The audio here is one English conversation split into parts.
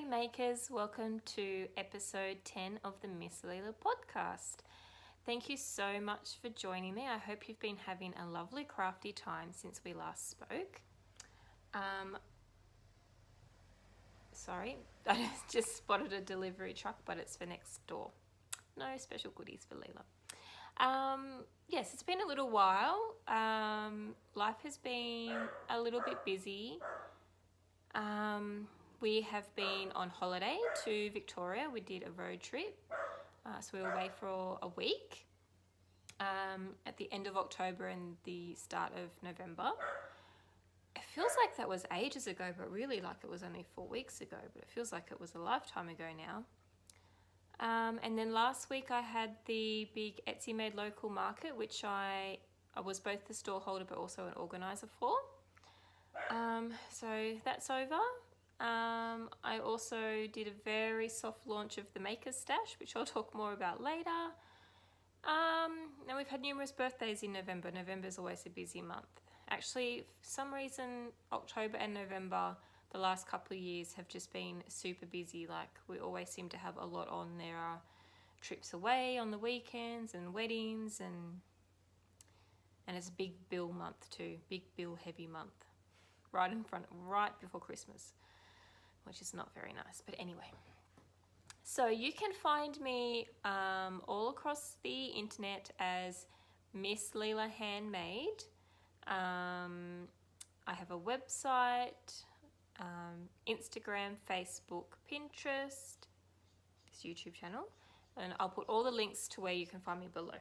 makers, welcome to episode 10 of the Miss Leela podcast. Thank you so much for joining me. I hope you've been having a lovely crafty time since we last spoke. Sorry, I just spotted a delivery truck, but it's for next door. No special goodies for Leela. Yes, it's been a little while. Life has been a little bit busy. We have been on holiday to Victoria. We did a road trip. So we were away for a week at the end of October and the start of November. It feels like that was ages ago, but really like it was only 4 weeks ago, but it feels like it was a lifetime ago now. And then last week I had the big Etsy Made Local market, which I was both the store holder but also an organizer for. So that's over. I also did a very soft launch of the Maker's Stash, which I'll talk more about later. Now we've had numerous birthdays in November. November's always a busy month. Actually, for some reason, October and November, the last couple of years have just been super busy. Like we always seem to have a lot on. There are trips away on the weekends and weddings and it's a big bill month too. Big bill heavy month. Right before Christmas, which is not very nice, but anyway. So you can find me all across the internet as Miss Leela Handmade. I have a website, Instagram, Facebook, Pinterest, this YouTube channel, and I'll put all the links to where you can find me below.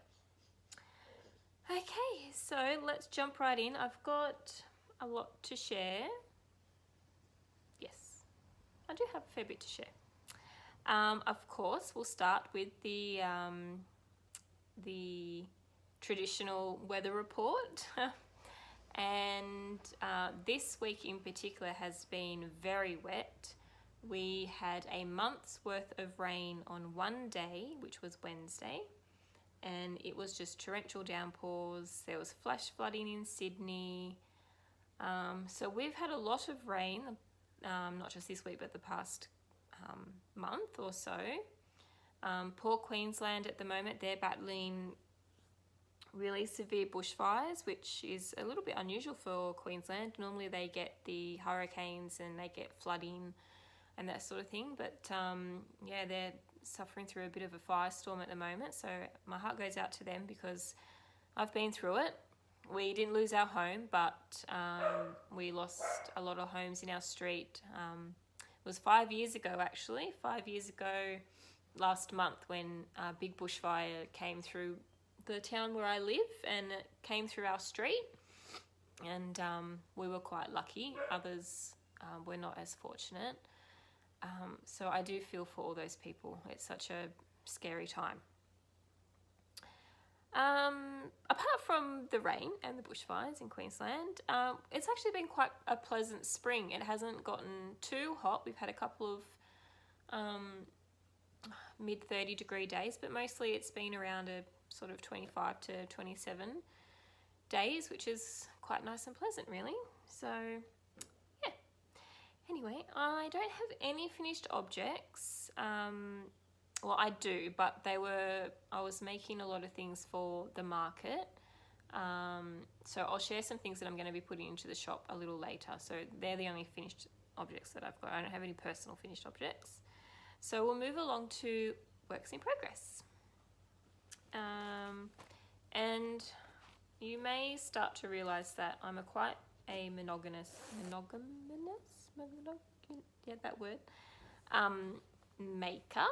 Okay, so let's jump right in. I've got a lot to share. Yes, I do have a fair bit to share. Of course, we'll start with the traditional weather report. And this week in particular has been very wet. We had a month's worth of rain on one day, which was Wednesday, and it was just torrential downpours. There was flash flooding in Sydney. So we've had a lot of rain, not just this week, but the past month or so. Poor Queensland at the moment, they're battling really severe bushfires, which is a little bit unusual for Queensland. Normally they get the hurricanes and they get flooding and that sort of thing. But yeah, they're suffering through a bit of a firestorm at the moment. So my heart goes out to them because I've been through it. We didn't lose our home, but we lost a lot of homes in our street. It was 5 years ago, actually. 5 years ago last month when a big bushfire came through the town where I live and it came through our street. And we were quite lucky. Others were not as fortunate. So I do feel for all those people. It's such a scary time. Apart from the rain and the bushfires in Queensland, it's actually been quite a pleasant spring. It hasn't gotten too hot. We've had a couple of mid 30 degree days, but mostly it's been around a sort of 25 to 27 days, which is quite nice and pleasant, really. So yeah, anyway, I don't have any finished objects. Well, I do, but I was making a lot of things for the market. So I'll share some things that I'm going to be putting into the shop a little later. So they're the only finished objects that I've got. I don't have any personal finished objects. So we'll move along to works in progress. And you may start to realize that I'm quite a monogamous, maker.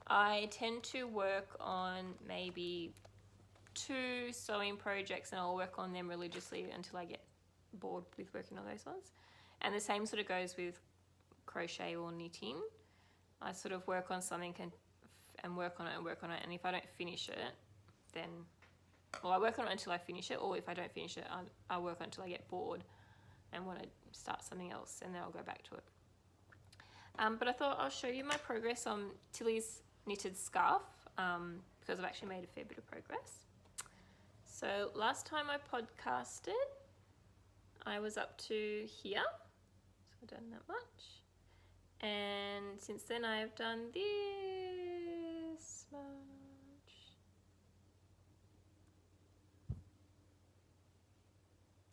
I tend to work on maybe 2 sewing projects and I'll work on them religiously until I get bored with working on those ones. And the same sort of goes with crochet or knitting. I sort of work on something and work on it, and if I don't finish it, then, well, I work on it until I finish it, or if I don't finish it, I'll work on it until I get bored and want to start something else, and then I'll go back to it. But I thought I'll show you my progress on Tilly's knitted scarf, because I've actually made a fair bit of progress. So last time I podcasted, I was up to here, so I've done that much. And since then I have done this much.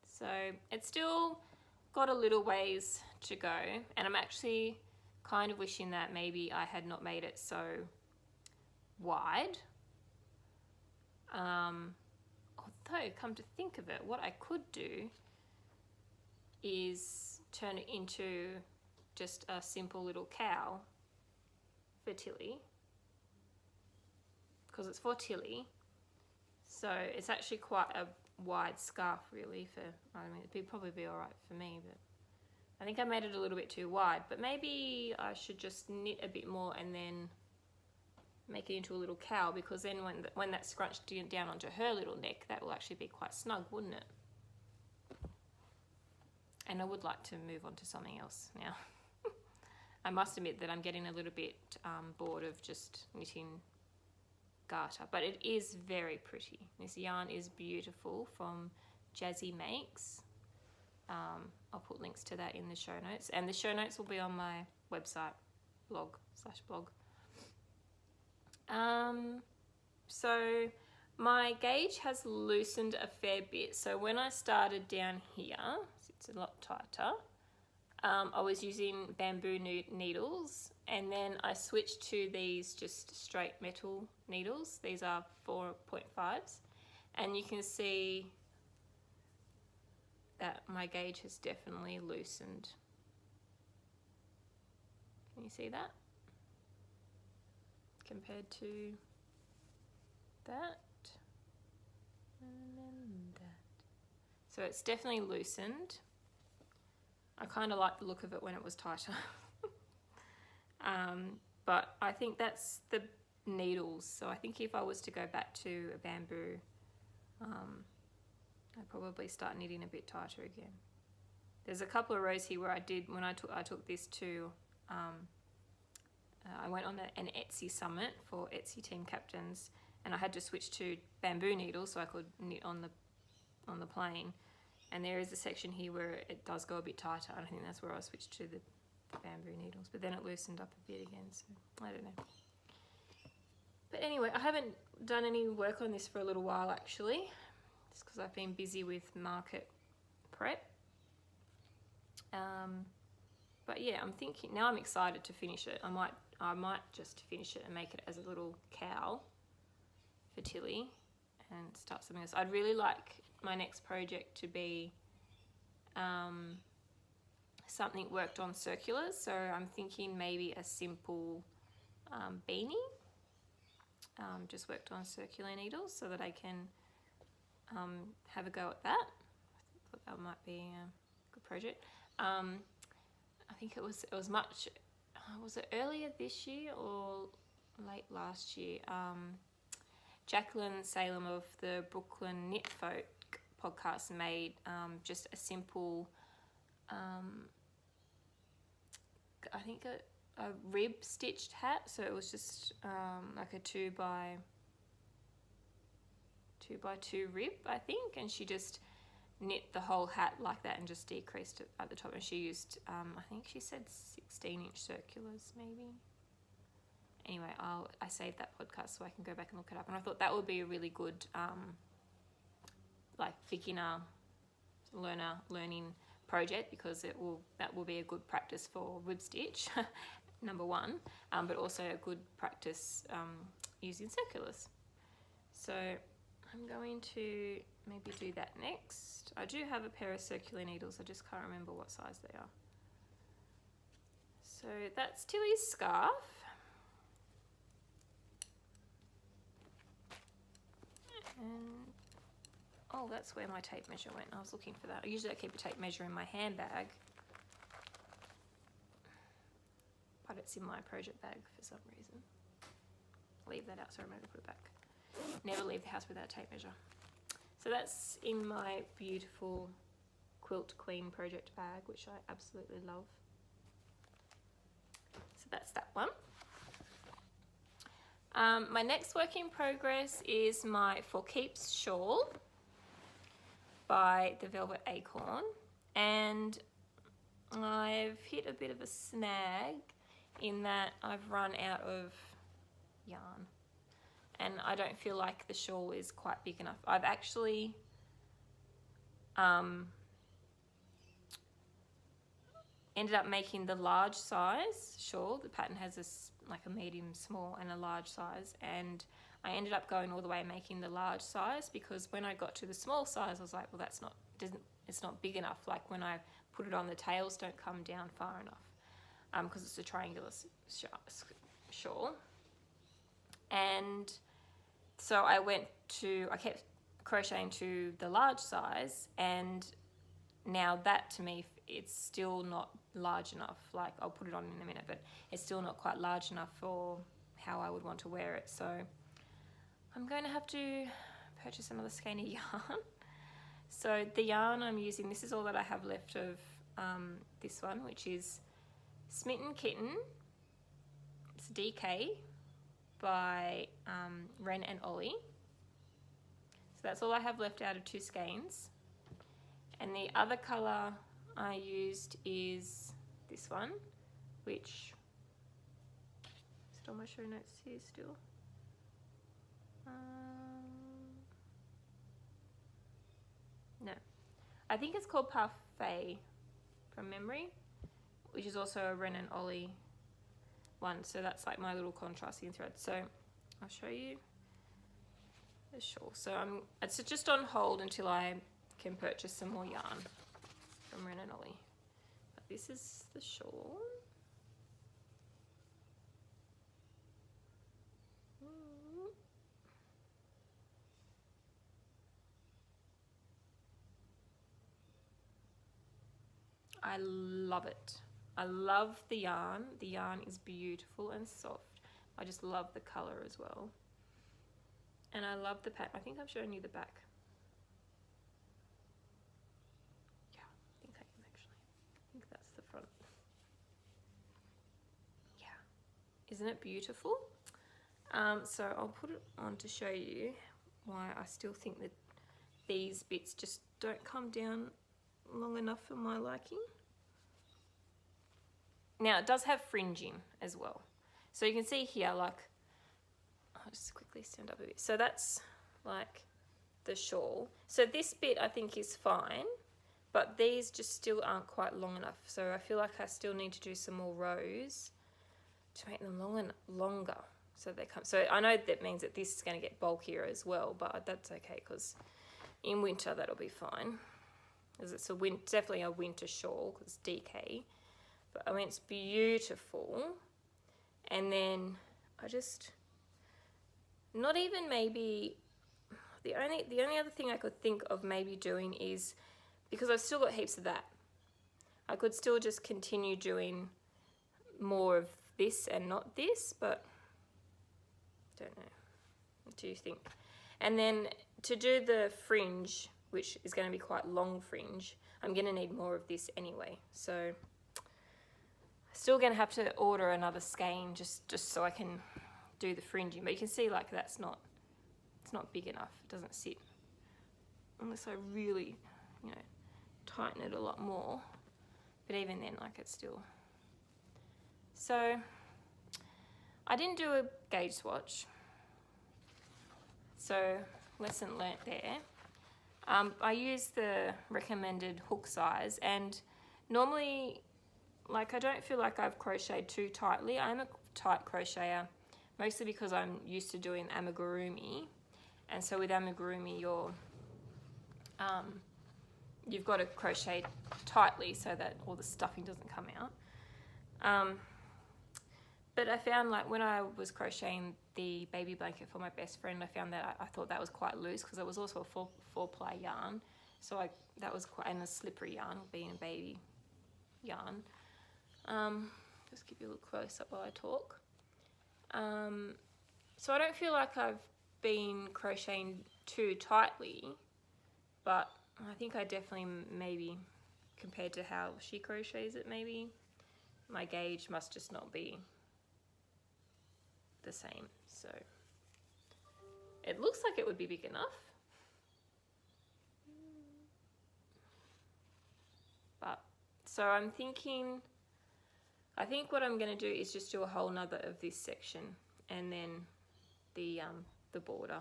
So it's still got a little ways to go, and I'm actually kind of wishing that maybe I had not made it so wide. Although, come to think of it, what I could do is turn it into just a simple little cow for Tilly, because it's for Tilly. So it's actually quite a wide scarf really for, I mean, it'd probably be all right for me, but I think I made it a little bit too wide. But maybe I should just knit a bit more and then make it into a little cow, because then when that's scrunched down onto her little neck, that will actually be quite snug, wouldn't it? And I would like to move on to something else now. I must admit that I'm getting a little bit bored of just knitting garter, but it is very pretty. This yarn is beautiful from Jazzy Makes. I'll put links to that in the show notes, and the show notes will be on my website, blog. So my gauge has loosened a fair bit. So when I started down here, it's a lot tighter. I was using bamboo needles, and then I switched to these just straight metal needles. These are 4.5s, and you can see that my gauge has definitely loosened. Can you see that? Compared to that, and then that. So it's definitely loosened. I kind of like the look of it when it was tighter. But I think that's the needles. So I think if I was to go back to a bamboo, I'd probably start knitting a bit tighter again. There's a couple of rows here where I did, when I took this to, I went on an Etsy summit for Etsy team captains, and I had to switch to bamboo needles so I could knit on the plane. And there is a section here where it does go a bit tighter, and I think that's where I switched to the bamboo needles. But then it loosened up a bit again, so I don't know. But anyway, I haven't done any work on this for a little while actually, just because I've been busy with market prep. But yeah, I'm thinking now. I'm excited to finish it. I might just finish it and make it as a little cow for Tilly and start something else. I'd really like my next project to be something worked on circulars. So I'm thinking maybe a simple beanie, just worked on circular needles, so that I can have a go at that. I thought that might be a good project. I think it was much, was it earlier this year or late last year? Jacqueline Salem of the Brooklyn Knit Folk podcast made just a simple, I think a rib stitched hat. So it was just like a 2x2 rib, I think, and she just knit the whole hat like that and just decreased it at the top, and she used I think she said 16-inch circulars maybe. Anyway, I saved that podcast so I can go back and look it up, and I thought that would be a really good like beginner learner learning project, because that will be a good practice for rib stitch number one, but also a good practice using circulars. So I'm going to maybe do that next. I do have a pair of circular needles, I just can't remember what size they are. So that's Tilly's scarf. And oh, that's where my tape measure went. I was looking for that. Usually I keep a tape measure in my handbag, but it's in my project bag for some reason. Leave that out, so I'm going to put it back. Never leave the house without a tape measure. So that's in my beautiful Quilt Queen project bag, which I absolutely love. So that's that one. My next work in progress is my For Keeps shawl by the Velvet Acorn, and I've hit a bit of a snag. in that I've run out of yarn and I don't feel like the shawl is quite big enough. I've actually ended up making the large size shawl. The pattern has this like a medium, small and a large size, and I ended up going all the way making the large size because when I got to the small size I was like, well, it's not big enough. Like when I put it on, the tails don't come down far enough because it's a triangular shawl. And so I kept crocheting to the large size, and now that to me it's still not large enough. Like I'll put it on in a minute, but it's still not quite large enough for how I would want to wear it. So I'm going to have to purchase another skein of yarn. So the yarn I'm using, this is all that I have left of this one, which is Smitten Kitten. It's DK by Ren and Ollie. So that's all I have left out of 2 skeins. And the other colour I used is this one, which is it on my show notes here still? No, I think it's called Parfait from memory, which is also a Ren and Ollie one. So that's like my little contrasting thread. So I'll show you the shawl. So it's just on hold until I can purchase some more yarn from Ren and Ollie. But this is the shawl. I love it. I love the yarn. The yarn is beautiful and soft. I just love the color as well. And I love the pattern. I think I've shown you the back. Yeah, I think I am actually. I think that's the front. Yeah. Isn't it beautiful? So I'll put it on to show you why I still think that these bits just don't come down long enough for my liking. Now it does have fringing as well. So you can see here, like, I'll just quickly stand up a bit. So that's like the shawl. So this bit I think is fine, but these just still aren't quite long enough. So I feel like I still need to do some more rows to make them longer. So they come. So I know that means that this is going to get bulkier as well, but that's okay because in winter that'll be fine. Because it's definitely a winter shawl because it's DK. But I mean, it's beautiful. And then I just, not even maybe, the only other thing I could think of maybe doing is, because I've still got heaps of that, I could still just continue doing more of this and not this, but don't know. What do you think? And then to do the fringe, which is going to be quite long fringe, I'm going to need more of this anyway. So still going to have to order another skein just so I can do the fringing. But you can see like it's not big enough. It doesn't sit unless I really, tighten it a lot more. But even then, like, it's still. So I didn't do a gauge swatch. So lesson learnt there. I used the recommended hook size, and normally, like, I don't feel like I've crocheted too tightly. I'm a tight crocheter, mostly because I'm used to doing amigurumi, and so with amigurumi you've got to crochet tightly so that all the stuffing doesn't come out. But I found, like, when I was crocheting the baby blanket for my best friend, I found that I thought that was quite loose because it was also a four ply yarn. So that was quite, and a slippery yarn, being a baby yarn. Just give you a little close up while I talk. So I don't feel like I've been crocheting too tightly, but I think I definitely, maybe compared to how she crochets it, maybe my gauge must just not be the same. So it looks like it would be big enough, but so I'm thinking I think what I'm going to do is just do a whole nother of this section and then the border.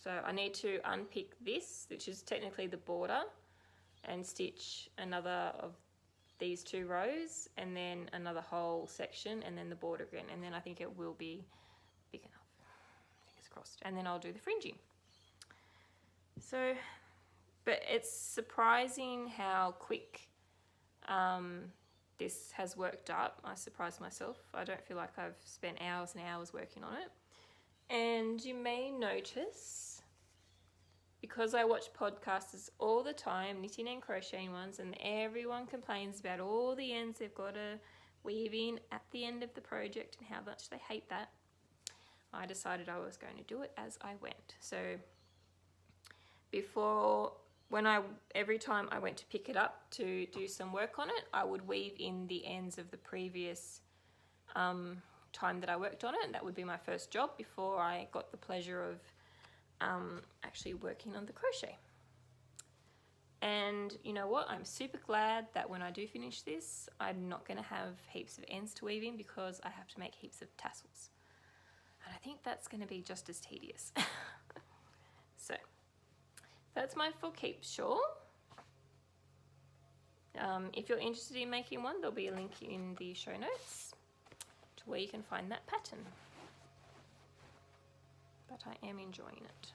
So I need to unpick this, which is technically the border, and stitch another of these 2 rows and then another whole section and then the border again, and then I think it will be big enough, fingers crossed, and then I'll do the fringing. So, but it's surprising how quick this has worked up. I surprised myself. I don't feel like I've spent hours and hours working on it. And you may notice, because I watch podcasters all the time, knitting and crocheting ones, and everyone complains about all the ends they've got to weave in at the end of the project and how much they hate that, I decided I was going to do it as I went. So every time I went to pick it up to do some work on it, I would weave in the ends of the previous time that I worked on it, and that would be my first job before I got the pleasure of actually working on the crochet. And you know what, I'm super glad that when I do finish this, I'm not going to have heaps of ends to weave in, because I have to make heaps of tassels, and I think that's going to be just as tedious. So that's my For Keeps shawl. If you're interested in making one, there'll be a link in the show notes to where you can find that pattern. But I am enjoying it.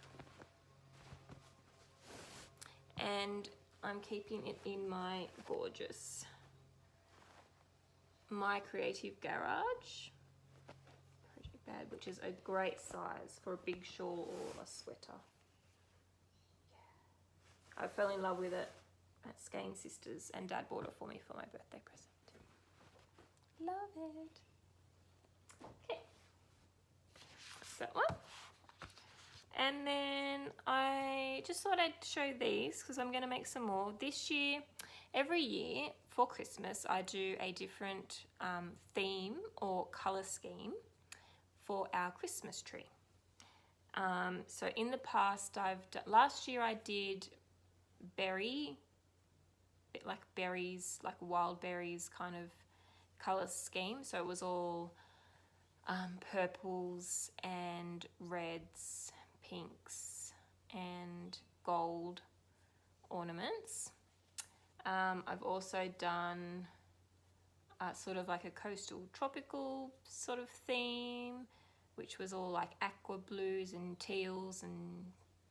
And I'm keeping it in my gorgeous My Creative Garage project bag, which is a great size for a big shawl or a sweater. I fell in love with it at Skein Sisters, and Dad bought it for me for my birthday present. Love it. Okay, that's that one. And then I just thought I'd show these because I'm going to make some more. This year, every year for Christmas, I do a different theme or colour scheme for our Christmas tree. So in the past, last year I did like berries, like wild berries kind of colour scheme. So it was all purples and reds, pinks and gold ornaments. I've also done sort of like a coastal tropical sort of theme, which was all like aqua blues and teals and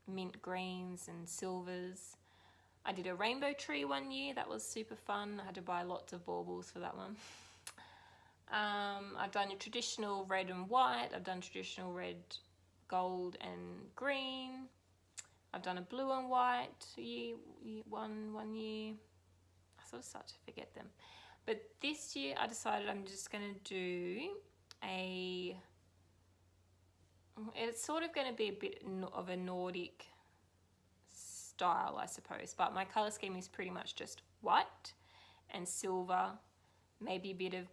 mint greens and silvers. I did a rainbow tree one year. That was super fun. I had to buy lots of baubles for that one. I've done a traditional red and white. I've done traditional red, gold and green. I've done a blue and white one year. I sort of start to forget them. But this year I decided I'm just going to do it's sort of going to be a bit of a Nordic style, I suppose, but my colour scheme is pretty much just white and silver, maybe a bit of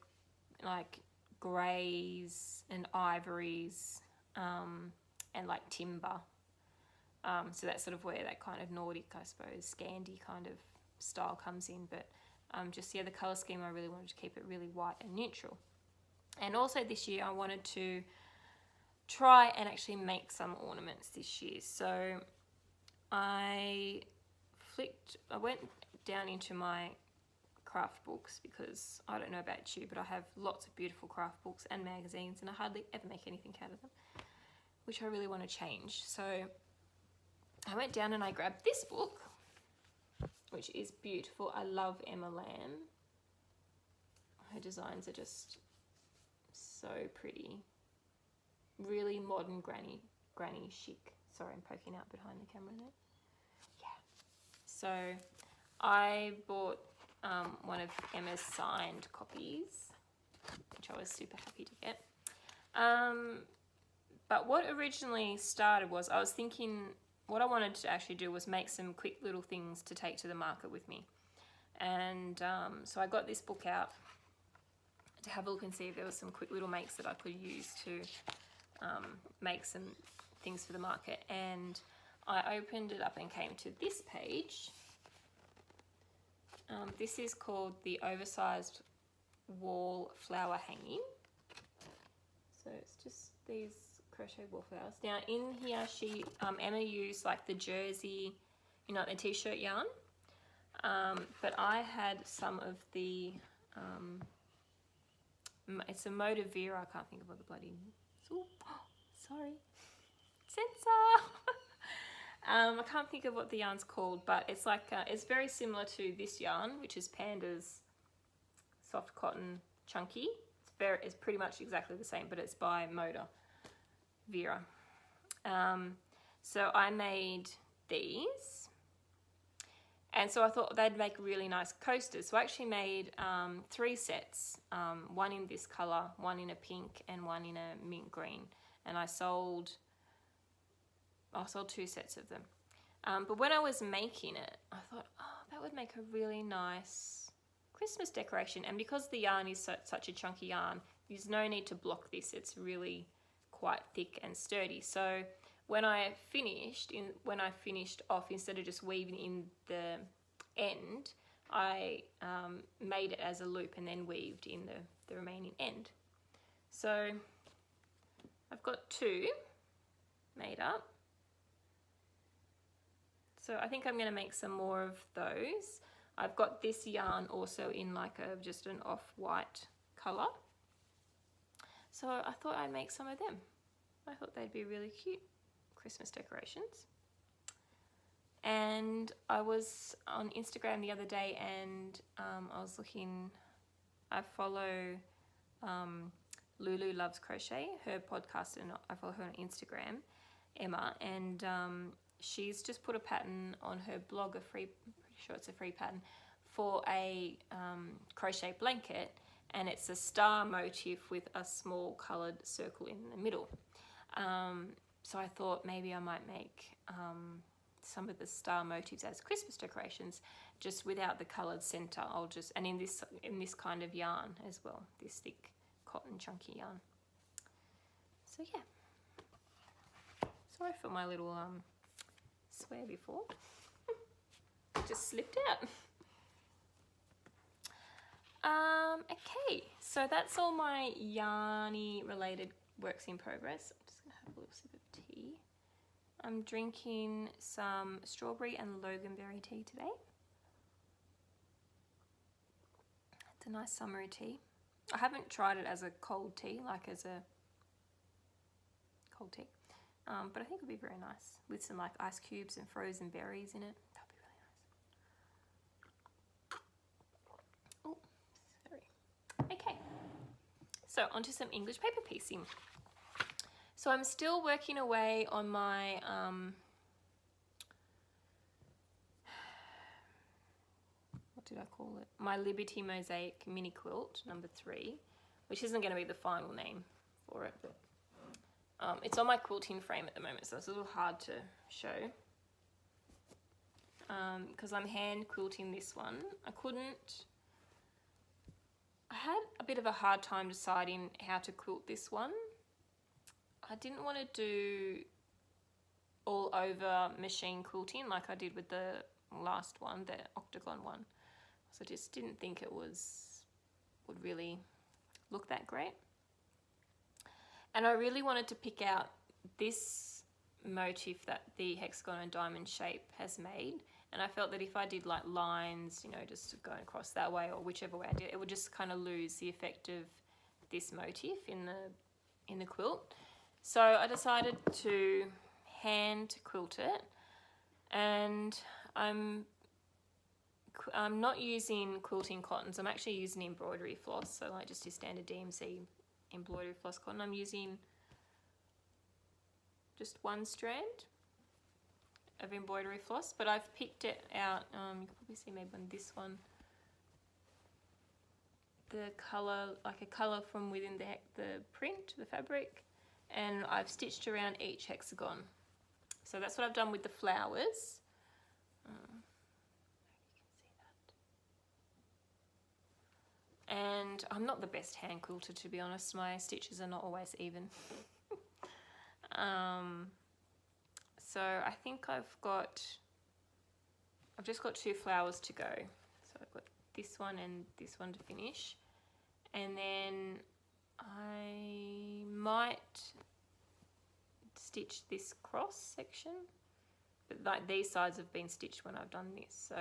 like greys and ivories, and like timber. So that's sort of where that kind of Nordic, I suppose, Scandi kind of style comes in. But the colour scheme, I really wanted to keep it really white and neutral. And also this year I wanted to try and actually make some ornaments this year. So I went down into my craft books, because I don't know about you, but I have lots of beautiful craft books and magazines, and I hardly ever make anything out of them, which I really want to change. So I went down and I grabbed this book, which is beautiful. I love Emma Lamb. Her designs are just so pretty. Really modern granny chic. Sorry, I'm poking out behind the camera there. Yeah. So I bought one of Emma's signed copies, which I was super happy to get. But what originally started was, I was thinking what I wanted to actually do was make some quick little things to take to the market with me. And so I got this book out to have a look and see if there was some quick little makes that I could use to make some things for the market. And I opened it up and came to this page. This is called the Oversized wall flower hanging. So it's just these crochet wallflowers. Now in here Emma used like the jersey, you know, the t-shirt yarn, but I had some of the it's a Vera. I can't think of what the bloody sorry, censor. I can't think of what the yarn's called, but it's like it's very similar to this yarn, which is Panda's soft cotton chunky. It's pretty much exactly the same, but it's by Vera. So I made these, and so I thought they'd make really nice coasters. So I actually made 3 sets, one in this color, one in a pink, and one in a mint green. And I sold 2 sets of them. But when I was making it, I thought, oh, that would make a really nice Christmas decoration. And because the yarn is such a chunky yarn, there's no need to block this. It's really quite thick and sturdy. So when I finished off, instead of just weaving in the end, I made it as a loop and then weaved in the remaining end. So I've got 2 made up. So I think I'm going to make some more of those. I've got this yarn also in like just an off-white colour. So I thought I'd make some of them. I thought they'd be really cute Christmas decorations. And I was on Instagram the other day, and I was looking, I follow Lulu Loves Crochet, her podcast, and I follow her on Instagram, Emma, and she's just put a pattern on her blog, pretty sure it's a free pattern, for a crochet blanket, and it's a star motif with a small coloured circle in the middle. So I thought maybe I might make some of the star motifs as Christmas decorations, just without the coloured centre. And in this kind of yarn as well, this thick cotton chunky yarn. So yeah. Sorry for my little swear before. Just slipped out. Okay, so that's all my yarny related works in progress. I'm just gonna have a little sip of tea. I'm drinking some strawberry and loganberry tea today. It's a nice summery tea. I haven't tried it as a cold tea, like as a cold tea, but I think it'll be very nice with some like ice cubes and frozen berries in it. That'll be really nice. Oh, sorry. Okay, so onto some English paper piecing. So I'm still working away on my what did I call it? My Liberty Mosaic mini quilt number 3, which isn't going to be the final name for it, but it's on my quilting frame at the moment, so it's a little hard to show because I'm hand quilting this one. I had a bit of a hard time deciding how to quilt this one. I didn't want to do all over machine quilting like I did with the last one, the octagon one. So I just didn't think it would really look that great. And I really wanted to pick out this motif that the hexagon and diamond shape has made. And I felt that if I did like lines, you know, just going across that way or whichever way I did, it would just kind of lose the effect of this motif in the quilt. So I decided to hand quilt it, and I'm not using quilting cottons. I'm actually using embroidery floss, so like just your standard DMC embroidery floss cotton. I'm using just 1 strand of embroidery floss, but I've picked it out. You can probably see maybe on this one the colour, like a colour from within the print, the fabric. And I've stitched around each hexagon. So that's what I've done with the flowers. And I'm not the best hand quilter, to be honest. My stitches are not always even. So I think I've just got 2 flowers to go. So I've got this one and this one to finish. and then I might stitch this cross section, but like these sides have been stitched when I've done this, so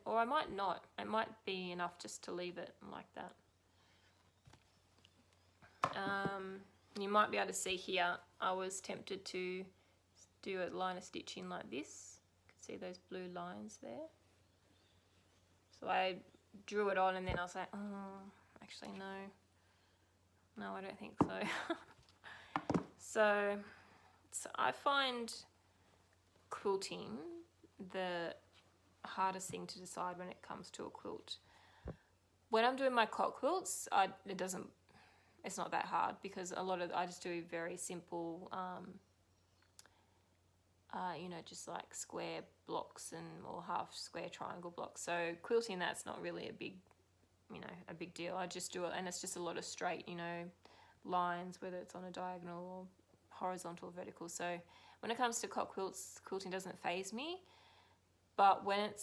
or I might not. It might be enough just to leave it like that. You might be able to see here, I was tempted to do a line of stitching like this. You can see those blue lines there. So I drew it on and then I was like, oh, actually no, I don't think so. So I find quilting the hardest thing to decide when it comes to a quilt. When I'm doing my clock quilts, it's not that hard because I just do very simple, you know, just like square blocks or half square triangle blocks. So quilting, that's not really a big deal. I just do it, and it's just a lot of straight, you know, lines, whether it's on a diagonal or horizontal or vertical. So when it comes to clock quilts, quilting doesn't faze me. But when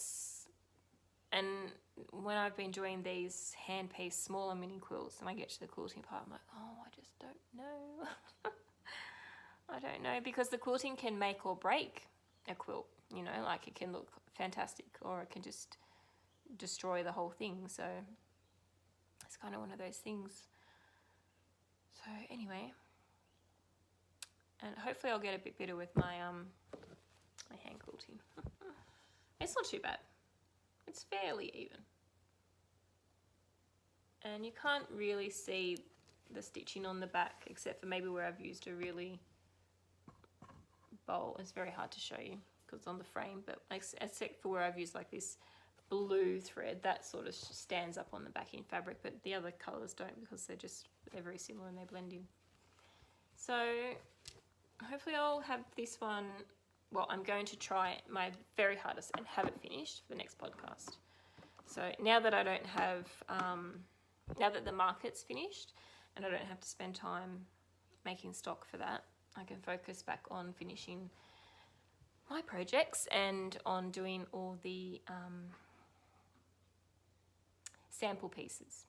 I've been doing these hand-pieced smaller mini quilts and I get to the quilting part, I'm like, oh, I just don't know. I don't know, because the quilting can make or break a quilt, you know, like it can look fantastic or it can just destroy the whole thing. So it's kind of one of those things. So anyway, and hopefully I'll get a bit better with my my hand quilting. It's not too bad. It's fairly even. And you can't really see the stitching on the back except for maybe where I've used a really bold. It's very hard to show you because it's on the frame, but except for where I've used like this blue thread, that sort of stands up on the backing fabric, but the other colours don't because they're very similar and they blend in. So hopefully I'll have this one. Well, I'm going to try my very hardest and have it finished for the next podcast. So now that I don't have, now that the market's finished and I don't have to spend time making stock for that, I can focus back on finishing my projects and on doing all the sample pieces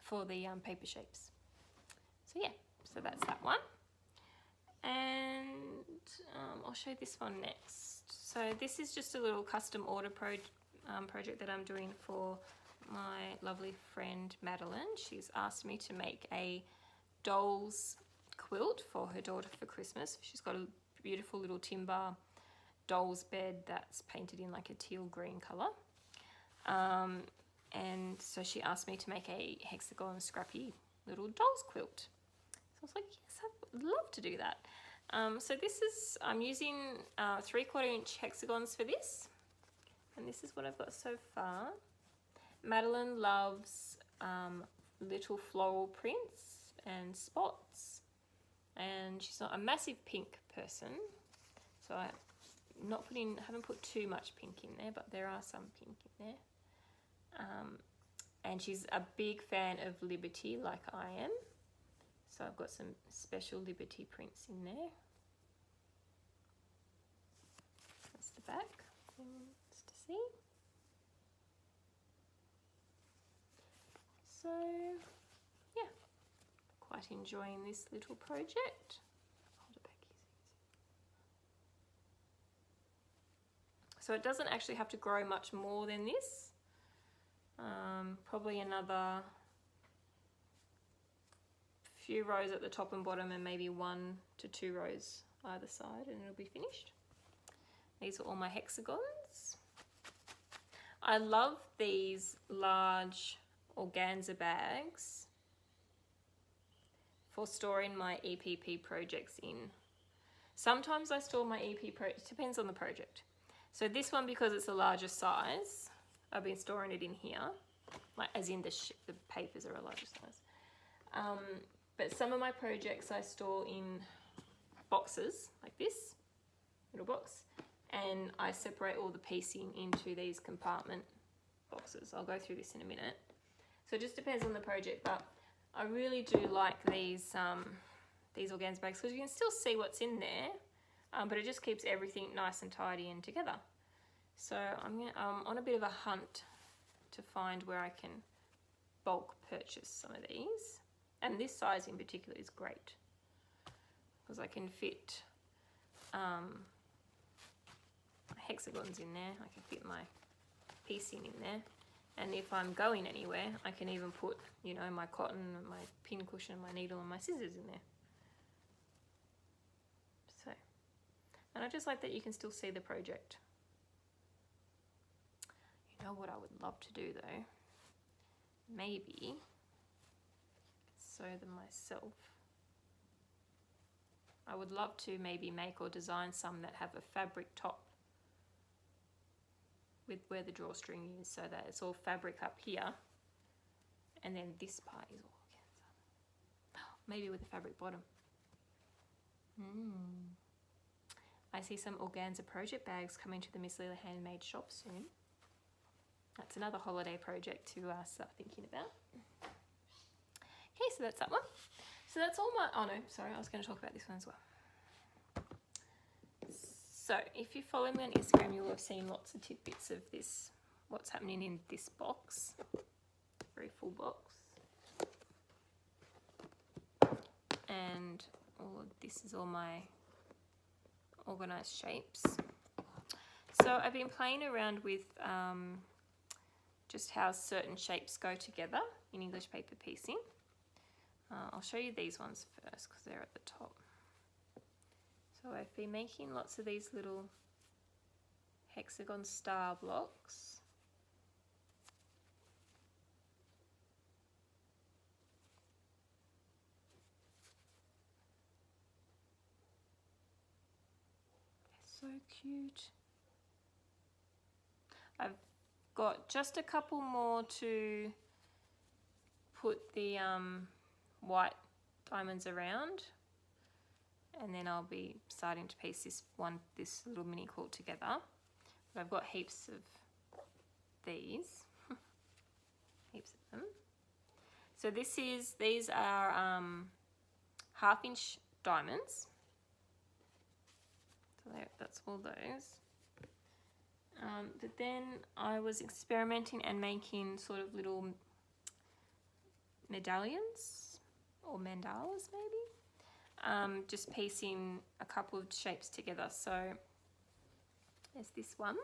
for the paper shapes. So yeah, so that's that one. And I'll show this one next. So this is just a little custom order project that I'm doing for my lovely friend Madeline. She's asked me to make a doll's quilt for her daughter for Christmas. She's got a beautiful little timber doll's bed that's painted in like a teal green colour. And so she asked me to make a hexagon scrappy little doll's quilt. So I was like, yes, I'd love to do that. So I'm using 3/4 inch hexagons for this. And this is what I've got so far. Madeline loves little floral prints and spots. And she's not a massive pink person. So haven't put too much pink in there, but there are some pink in there. And she's a big fan of Liberty like I am. So I've got some special Liberty prints in there. That's the back, just to see. So yeah, quite enjoying this little project. Hold it back easy. So it doesn't actually have to grow much more than this. Probably another few rows at the top and bottom and maybe 1 to 2 rows either side and it'll be finished. These are all my hexagons. I love these large organza bags for storing my EPP projects in. Sometimes I store my EP project, depends on the project. So this one, because it's a larger size, I've been storing it in here, like as in the papers are a larger size. But some of my projects I store in boxes like this, little box, and I separate all the piecing into these compartment boxes. I'll go through this in a minute. So it just depends on the project, but I really do like these organza bags because you can still see what's in there, but it just keeps everything nice and tidy and together. So I'm on a bit of a hunt to find where I can bulk purchase some of these, and this size in particular is great because I can fit hexagons in there. I can fit my piecing in there, and if I'm going anywhere I can even put, you know, my cotton, my pin cushion, my needle and my scissors in there. So, and I just like that you can still see the project. You know what I would love to do though? Maybe sew them myself. I would love to maybe make or design some that have a fabric top with where the drawstring is, so that it's all fabric up here and then this part is all organza. Maybe with a fabric bottom. I see some organza project bags coming to the Miss Leela Handmade shop soon. That's another holiday project to start thinking about. Okay, so that's that one. So that's all my, oh no, sorry, I was going to talk about this one as well. So if you follow me on Instagram, you'll have seen lots of tidbits of this, what's happening in this box, very full box. And all of this is all my organized shapes. So I've been playing around with just how certain shapes go together in English paper piecing. I'll show you these ones first because they're at the top. So I've been making lots of these little hexagon star blocks. They're so cute. I've got just a couple more to put the white diamonds around, and then I'll be starting to piece this little mini quilt together. But I've got heaps of these, heaps of them. So these are 1/2 inch diamonds. So that's all those. But then I was experimenting and making sort of little medallions or mandalas maybe. Just piecing a couple of shapes together. So there's this one.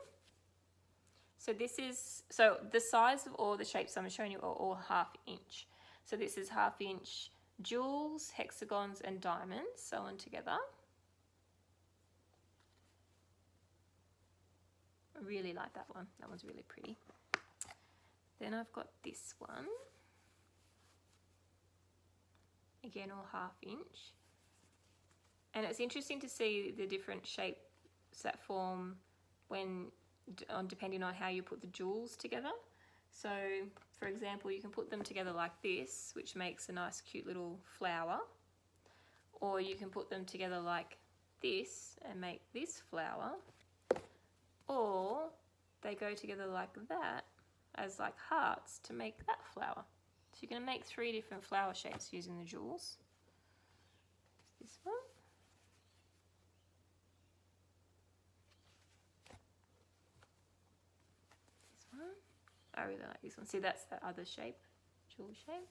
So the size of all the shapes I'm showing you are all 1/2 inch. So this is 1/2 inch jewels, hexagons and diamonds sewn together. I really like that one. That one's really pretty. Then I've got this one. Again, all 1/2 inch. And it's interesting to see the different shapes that form depending on how you put the jewels together. So, for example, you can put them together like this, which makes a nice cute little flower. Or you can put them together like this and make this flower. Or they go together like that as like hearts to make that flower. So you're going to make 3 different flower shapes using the jewels. This one. This one. I really like this one. See, that's the other shape, jewel shape.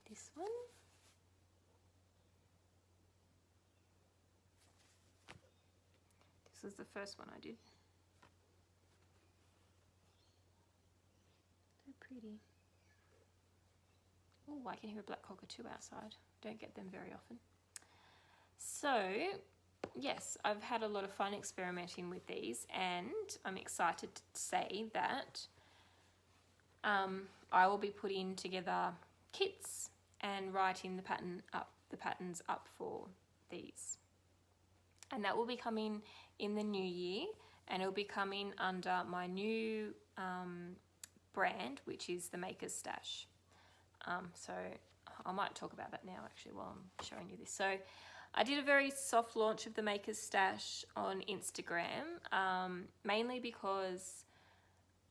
This one. This was the first one I did. So pretty. Oh, I can hear a black cockatoo outside. Don't get them very often. So, yes, I've had a lot of fun experimenting with these, and I'm excited to say that I will be putting together kits and writing the patterns up for these. And that will be coming in the new year, and it'll be coming under my new brand, which is the Maker's Stash. So I might talk about that now actually while I'm showing you this. So I did a very soft launch of the Maker's Stash on Instagram, mainly because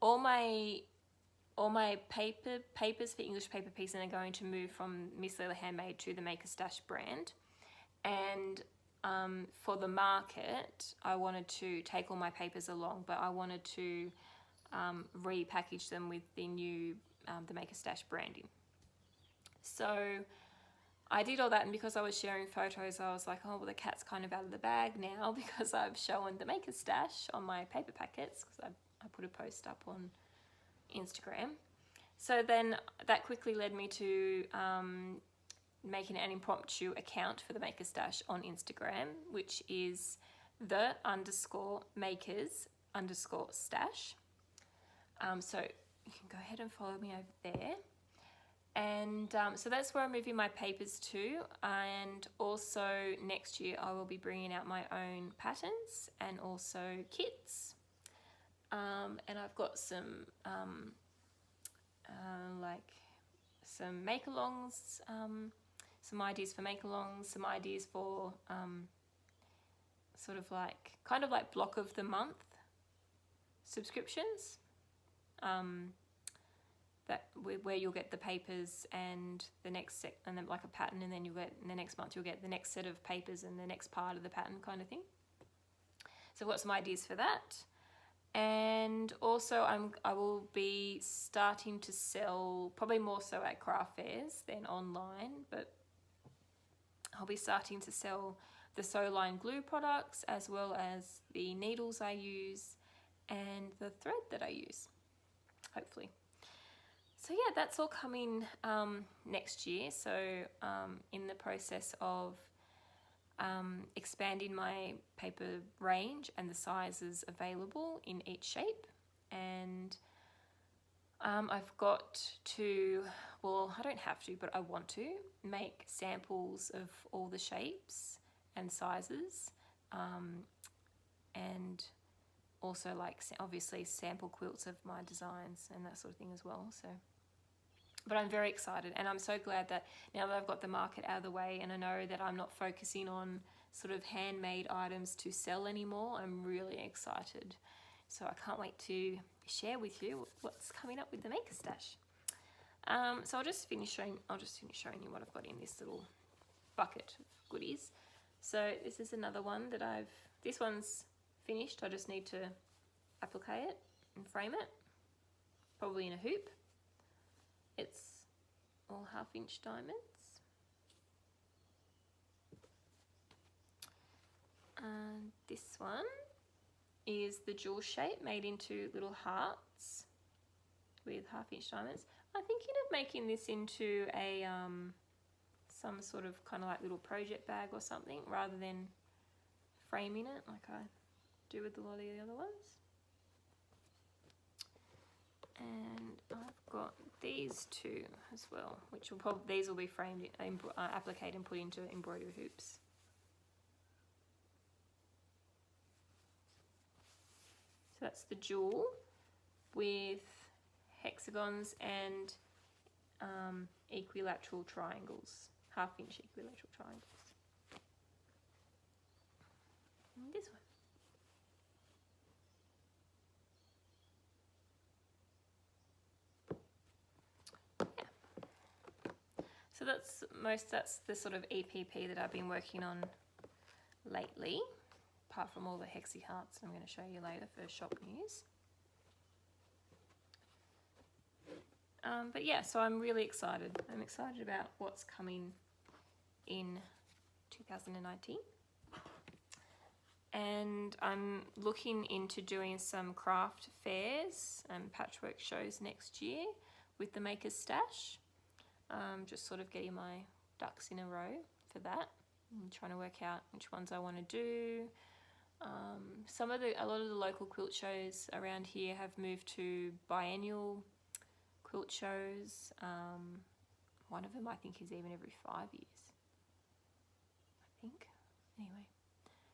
all my papers for English paper piecing are going to move from Miss Leela Handmade to the Maker's Stash brand, and for the market, I wanted to take all my papers along, but I wanted to repackage them with the new the Maker Stash branding. So I did all that, and because I was sharing photos, I was like, oh, well, the cat's kind of out of the bag now because I've shown the Maker Stash on my paper packets, because I put a post up on Instagram. So then that quickly led me to making an impromptu account for the Maker Stash on Instagram, which is _makers_stash. So you can go ahead and follow me over there. And so that's where I'm moving my papers to. And also next year I will be bringing out my own patterns and also kits. And I've got some like some make-alongs, some ideas for make-alongs, some ideas for sort of like kind of like block of the month subscriptions. That where you'll get the papers and the next set, and then like a pattern, and then you'll get in the next month you'll get the next set of papers and the next part of the pattern kind of thing. So I've got some ideas for that. And also I will be starting to sell, probably more so at craft fairs than online, but I'll be starting to sell the Sew Line glue products, as well as the needles I use and the thread that I use, hopefully. So yeah, that's all coming next year. So in the process of expanding my paper range and the sizes available in each shape. And I've got to, well, I don't have to, but I want to make samples of all the shapes and sizes, and also like obviously sample quilts of my designs and that sort of thing as well. So, but I'm very excited, and I'm so glad that now that I've got the market out of the way and I know that I'm not focusing on sort of handmade items to sell anymore, I'm really excited. So I can't wait to share with you what's coming up with the Maker Stash. So I'll just finish showing you what I've got in this little bucket of goodies. So this is another one that this one's finished. I just need to applique it and frame it, probably in a hoop. It's all 1/2-inch diamonds. And this one is the jewel shape made into little hearts with 1/2-inch diamonds. I'm thinking of making this into a some sort of kind of like little project bag or something, rather than framing it like I do with a lot of the other ones. And I've got these two as well, which will probably, these will be framed, appliqued and put into embroidery hoops. So that's the jewel with hexagons and equilateral triangles, 1/2-inch equilateral triangles. And this one. So that's the sort of EPP that I've been working on lately, apart from all the hexy hearts I'm going to show you later for shop news. But yeah, so I'm really excited. I'm excited about what's coming in 2019. And I'm looking into doing some craft fairs and patchwork shows next year with the Maker Stash. Just sort of getting my ducks in a row for that. I'm trying to work out which ones I want to do. A lot of the local quilt shows around here have moved to biennial quilt shows. One of them I think is even every 5 years, I think. Anyway,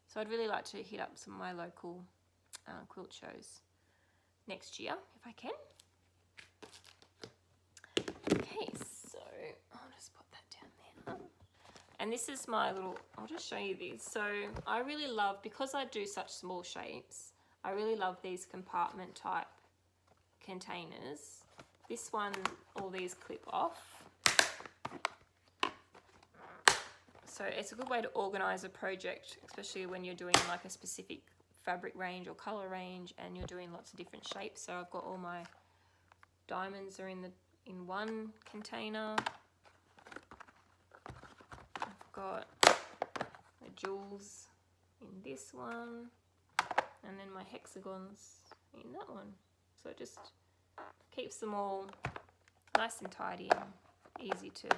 so I'd really like to hit up some of my local quilt shows next year if I can. Okay, so I'll just put that down there. And this is my little, I'll just show you these. So I really love, because I do such small shapes, I really love these compartment type containers. This one, all these clip off. So it's a good way to organize a project, especially when you're doing like a specific fabric range or color range and you're doing lots of different shapes. So I've got all my diamonds are in one container. I've got the jewels in this one, and then my hexagons in that one. So it just keeps them all nice and tidy and easy to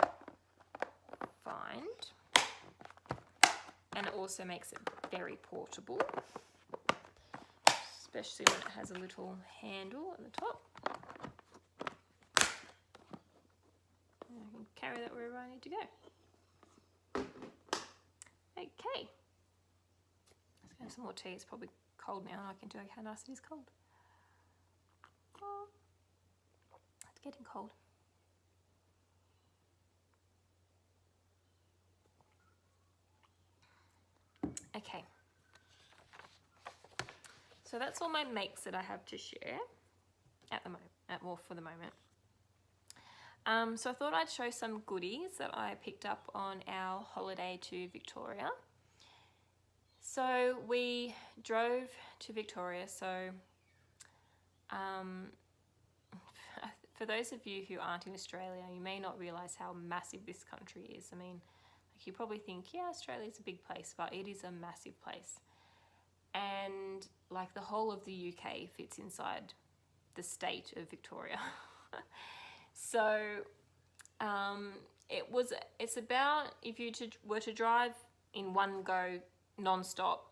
find. And it also makes it very portable, especially when it has a little handle at the top. And I can carry that wherever I need to go. Okay. Let's get some more tea. It's probably cold now and I can tell you how nice it is cold. Oh, it's getting cold. Okay, so that's all my makes that I have to share at the moment, for the moment. So I thought I'd show some goodies that I picked up on our holiday to Victoria. So we drove to Victoria. So for those of you who aren't in Australia, you may not realise how massive this country is. I mean, you probably think, yeah, Australia's a big place, but it is a massive place. And like the whole of the UK fits inside the state of Victoria. So it's about, if you were to drive in one go non-stop,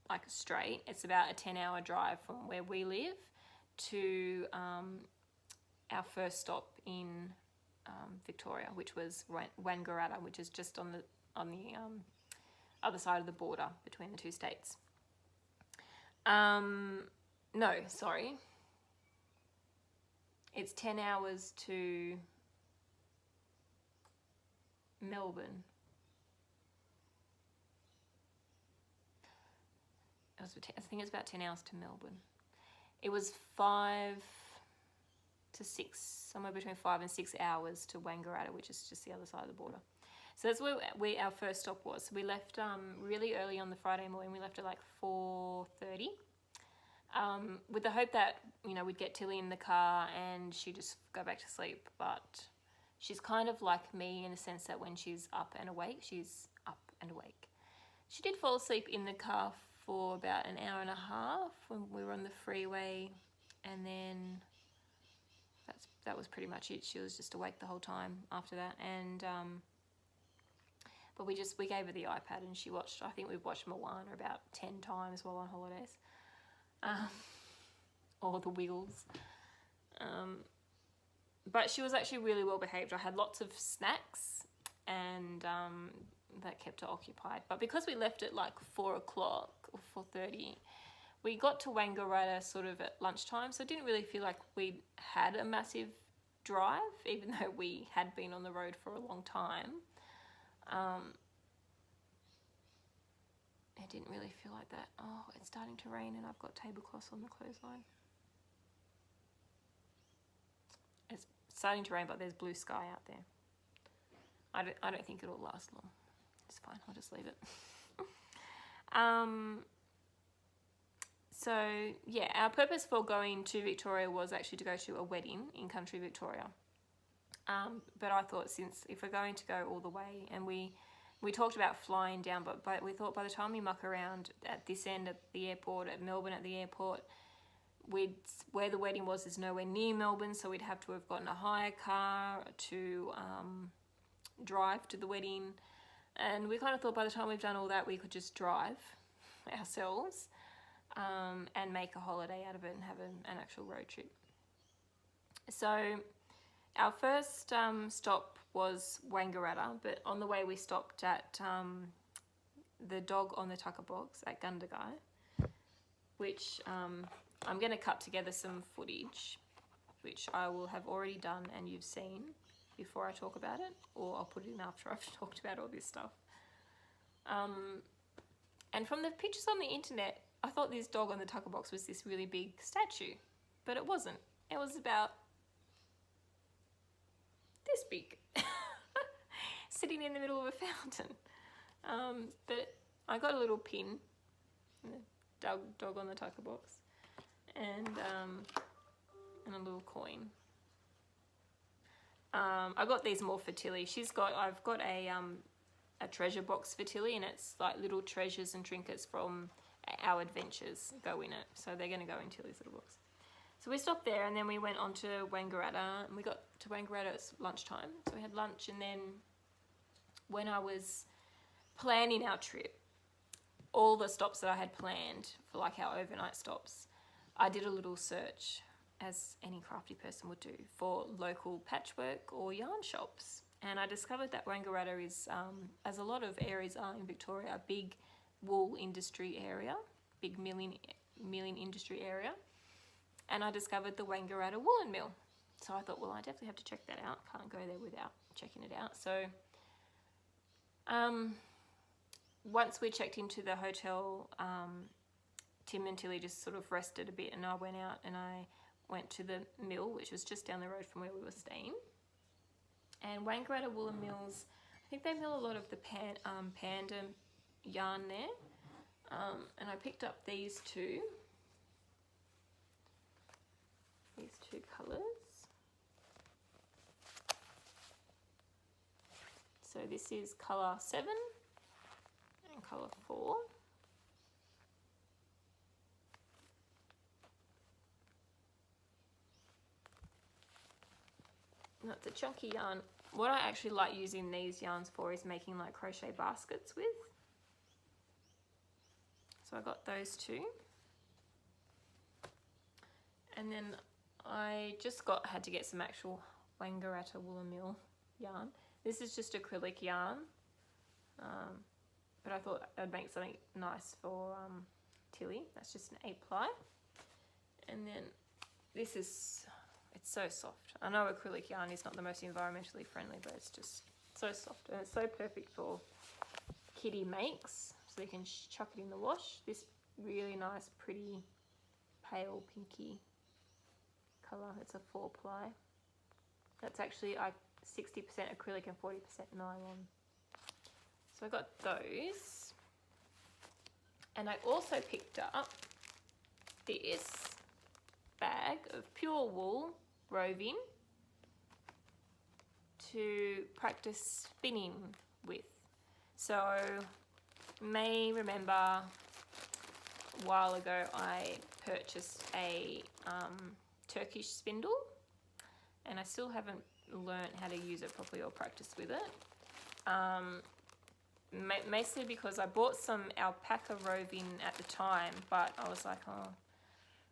like straight, it's about a 10-hour drive from where we live to our first stop in Victoria, which was Wangaratta, which is just on the other side of the border between the two states. No, sorry. It's 10 hours to Melbourne. I think it's about 10 hours to Melbourne. It was 5 to 6, somewhere between 5 and 6 hours to Wangaratta, which is just the other side of the border. So that's where our first stop was. So we left really early on the Friday morning. We left at like 4:30, with the hope that, you know, we'd get Tilly in the car and she'd just go back to sleep. But she's kind of like me in the sense that when she's up and awake, she's up and awake. She did fall asleep in the car for about an hour and a half when we were on the freeway, and then that was pretty much it. She was just awake the whole time after that. And but we gave her the iPad and she watched, I think we've watched Moana about 10 times while on holidays. Or the Wiggles. But she was actually really well behaved. I had lots of snacks and that kept her occupied. But because we left at like 4 o'clock or 4:30, we got to Wangaratta sort of at lunchtime, so it didn't really feel like we had a massive drive, even though we had been on the road for a long time. It didn't really feel like that. Oh, it's starting to rain and I've got tablecloths on the clothesline. It's starting to rain, but there's blue sky out there. I don't think it'll last long. It's fine, I'll just leave it. So yeah, our purpose for going to Victoria was actually to go to a wedding in country Victoria. But I thought, since if we're going to go all the way, and we talked about flying down, but we thought by the time we muck around at this end at the airport, at Melbourne at the airport, where the wedding was is nowhere near Melbourne, so we'd have to have gotten a hire car to drive to the wedding. And we kind of thought by the time we've done all that, we could just drive ourselves and make a holiday out of it and have an actual road trip. So our first stop was Wangaratta, but on the way we stopped at the Dog on the Tucker Box at Gundagai, which I'm going to cut together some footage, which I will have already done and you've seen before I talk about it, or I'll put it in after I've talked about all this stuff. And from the pictures on the internet, I thought this Dog on the Tucker Box was this really big statue, but it wasn't. It was about this big, sitting in the middle of a fountain. But I got a little pin, dog on the tucker box, and a little coin. I got these more for Tilly. I've got a treasure box for Tilly, and it's like little treasures and trinkets from our adventures go in it. So they're going to go in Tilly's little box. So we stopped there, and then we went on to Wangaratta, and we got to Wangaratta at lunchtime. So we had lunch, and then when I was planning our trip, all the stops that I had planned for like our overnight stops, I did a little search, as any crafty person would do, for local patchwork or yarn shops. And I discovered that Wangaratta is, as a lot of areas are in Victoria, a big wool industry area, big milling industry area. And I discovered the Wangaratta Woolen Mill. So I thought, well, I definitely have to check that out. Can't go there without checking it out. So once we checked into the hotel, Tim and Tilly just sort of rested a bit, and I went out and I went to the mill, which was just down the road from where we were staying. And Wangaratta Woolen Mills, I think they mill a lot of the panda yarn there. And I picked up these two colours. So this is colour 7 and colour 4. That's a chunky yarn. What I actually like using these yarns for is making like crochet baskets with. So I got those two. And then I just had to get some actual Wangaratta Woolen Mill yarn. This is just acrylic yarn, but I thought I'd make something nice for Tilly. That's just an 8-ply. And then this is, it's so soft. I know acrylic yarn is not the most environmentally friendly, but it's just so soft, and it's so perfect for kitty makes, so they can chuck it in the wash. This really nice, pretty, pale pinky colour. It's a 4-ply. That's actually 60% acrylic and 40% nylon. So I got those, and I also picked up this bag of pure wool roving to practice spinning with. So you may remember a while ago I purchased a Turkish spindle, and I still haven't learned how to use it properly or practice with it. Mostly because I bought some alpaca roving at the time, but I was like, oh,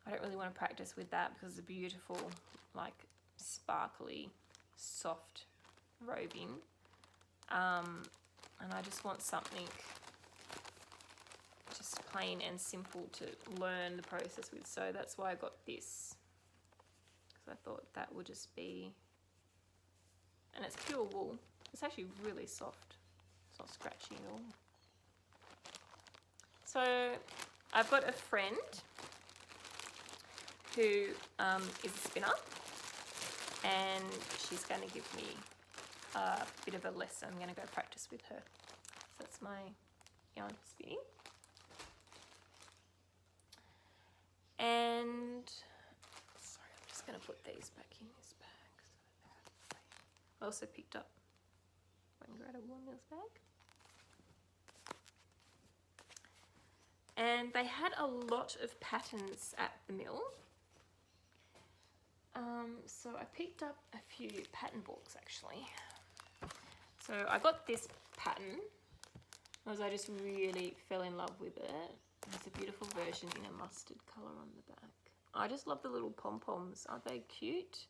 I don't really want to practice with that because it's a beautiful, like, sparkly, soft roving. And I just want something just plain and simple to learn the process with. So that's why I got this. Because I thought that would just be, and it's pure wool. It's actually really soft. It's not scratchy at all. So I've got a friend who is a spinner, and she's going to give me a bit of a lesson. I'm going to go practice with her. So that's my yarn spinning. And sorry, I'm just going to put these back in this bag. I also picked up Wangaratta Woolen Mills bag. And they had a lot of patterns at the mill. So I picked up a few pattern books actually. So I got this pattern because I just really fell in love with it. It's a beautiful version in a mustard colour on the back. I just love the little pom-poms. Aren't they cute?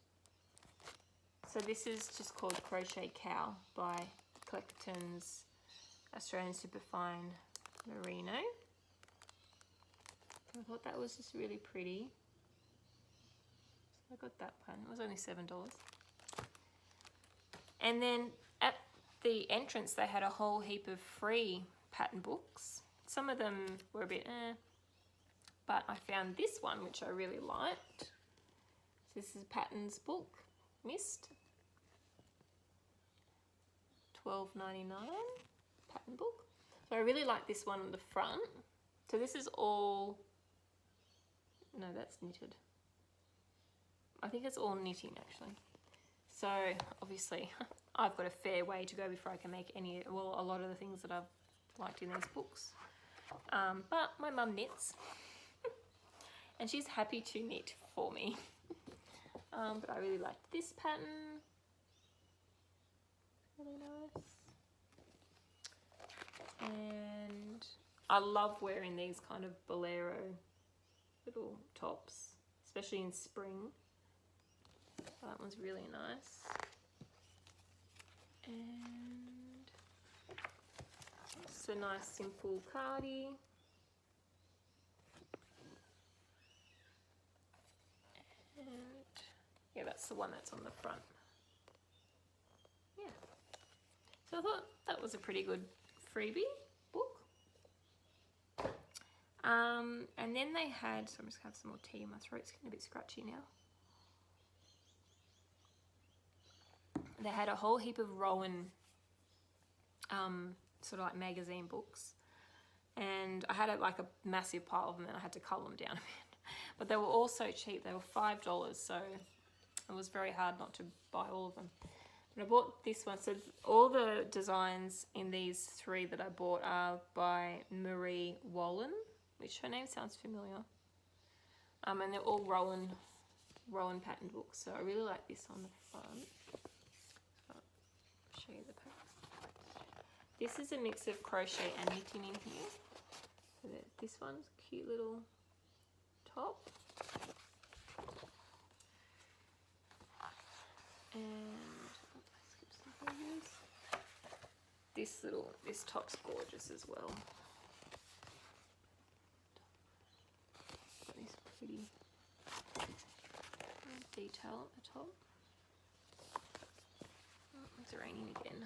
So this is just called Crochet Cow by Clacton's Australian Superfine Merino. I thought that was just really pretty. So I got that pattern. It was only $7. And then at the entrance they had a whole heap of free pattern books. Some of them were a bit but I found this one which I really liked. This is Patterns book, Mist, $12.99 pattern book. So I really like this one on the front. So this is all, no, that's knitted. I think it's all knitting actually. So obviously I've got a fair way to go before I can make any, well, a lot of the things that I've liked in these books. But my mum knits and she's happy to knit for me. But I really liked this pattern. Really nice. And I love wearing these kind of bolero little tops, especially in spring. So that one's really nice. And it's a nice simple cardi. And yeah, that's the one that's on the front. Yeah. So I thought that was a pretty good freebie book. And then they had, so I'm just gonna have some more tea in my throat, it's getting a bit scratchy now. They had a whole heap of Rowan sort of like magazine books, and I had like a massive pile of them and I had to cull them down a bit. But they were all so cheap, they were $5, so it was very hard not to buy all of them. And I bought this one, so all the designs in these three that I bought are by Marie Wallen, which her name sounds familiar. And they're all Rowan pattern books, so I really like this on the front. Show you the pattern. This is a mix of crochet and knitting in here. So this one's a cute little top. And I skipped some pages. This top's gorgeous as well. Got this pretty detail at the top. It's raining again.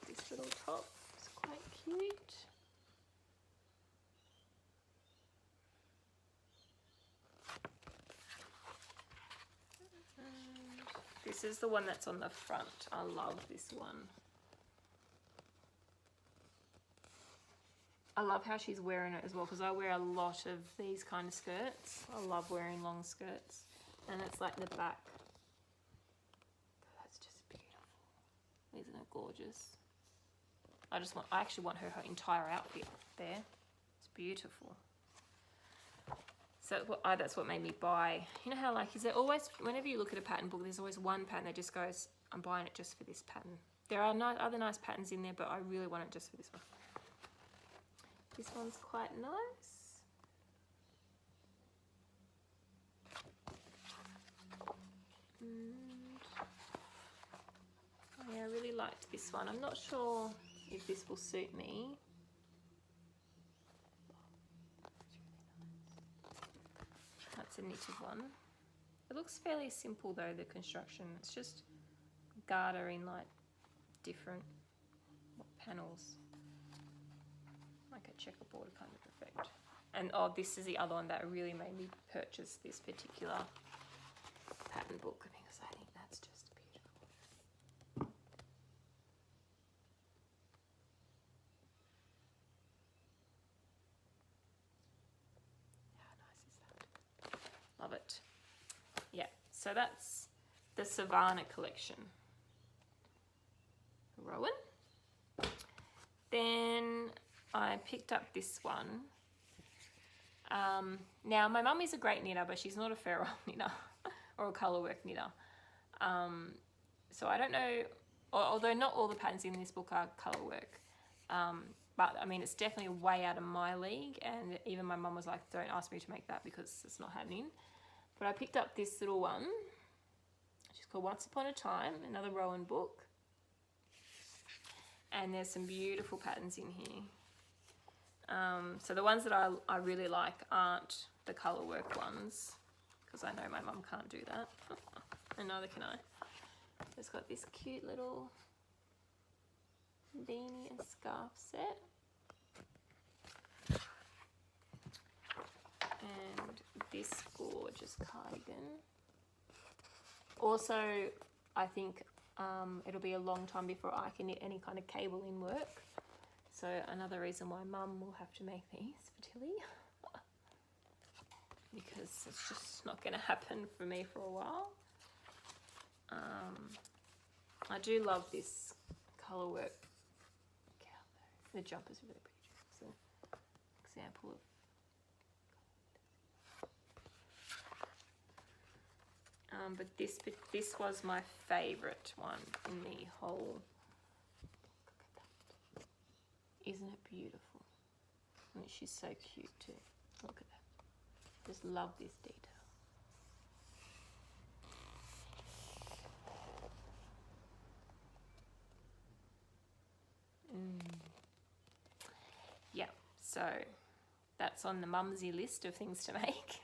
This little top is quite cute. And this is the one that's on the front. I love this one. I love how she's wearing it as well, because I wear a lot of these kind of skirts. I love wearing long skirts. And it's like the back. Isn't it gorgeous? I actually want her entire outfit there. It's beautiful. So that's what made me buy. You know how, like, is there always, whenever you look at a pattern book, there's always one pattern that just goes, I'm buying it just for this pattern. There are other nice patterns in there, but I really want it just for this one. This one's quite nice. Yeah, I really liked this one. I'm not sure if this will suit me. That's a knitted one. It looks fairly simple though, the construction. It's just garter in like different panels. Like a checkerboard kind of effect. And oh, this is the other one that really made me purchase this particular pattern book, because I think that's just beautiful. How nice is that? Love it. Yeah, so that's the Savannah collection. Rowan. Then I picked up this one. Now my mum is a great knitter, but she's not a ferrule knitter or a colourwork knitter. So I don't know, although not all the patterns in this book are colourwork, but I mean it's definitely way out of my league, and even my mum was like, don't ask me to make that because it's not happening. But I picked up this little one, she's called Once Upon a Time, another Rowan book, and there's some beautiful patterns in here. So the ones that I really like aren't the colourwork ones, because I know my mum can't do that, and neither can I. It's got this cute little beanie and scarf set, and this gorgeous cardigan. Also, I think it'll be a long time before I can knit any kind of cable in work. So another reason why Mum will have to make these for Tilly. Because it's just not going to happen for me for a while. I do love this colour work. The jumper's really pretty. It's an example of. But this was my favourite one in the whole. Isn't it beautiful? And she's so cute too. Look at that. Just love this detail. Yeah, so that's on the mumsy list of things to make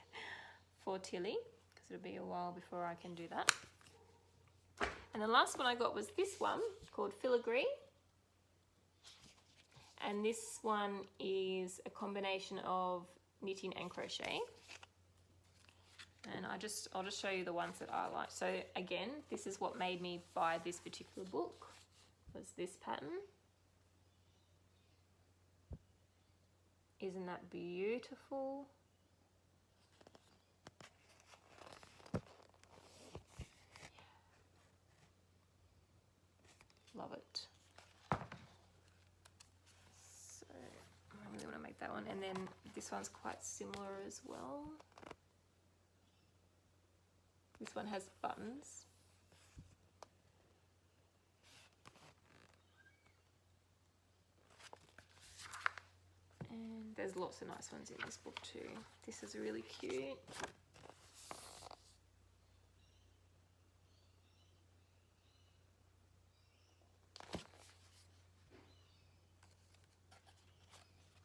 for Tilly, because it'll be a while before I can do that. And the last one I got was this one called Filigree. And this one is a combination of knitting and crochet. And I'll just show you the ones that I like. So again, this is what made me buy this particular book, was this pattern. Isn't that beautiful? Love it. So I really want to make that one. And then this one's quite similar as well. This one has buttons. And there's lots of nice ones in this book too. This is really cute.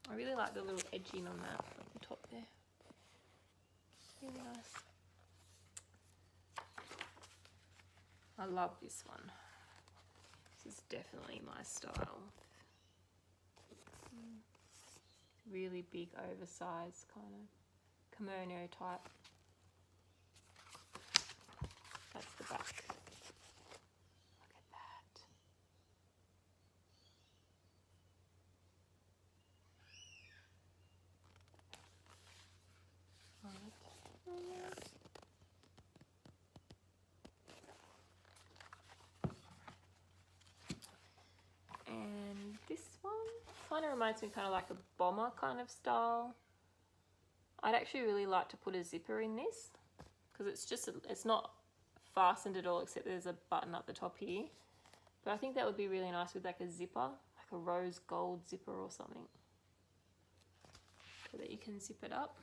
I really like the little edging on that at the top there. Really nice. I love this one. This is definitely my style. Really big, oversized kind of kimono type. That's the back. Look at that. Right. And this one kind of reminds me kind of like a bomber kind of style. I'd actually really like to put a zipper in this, because it's not fastened at all, except there's a button up the top here. But I think that would be really nice with like a zipper, like a rose gold zipper or something, so that you can zip it up.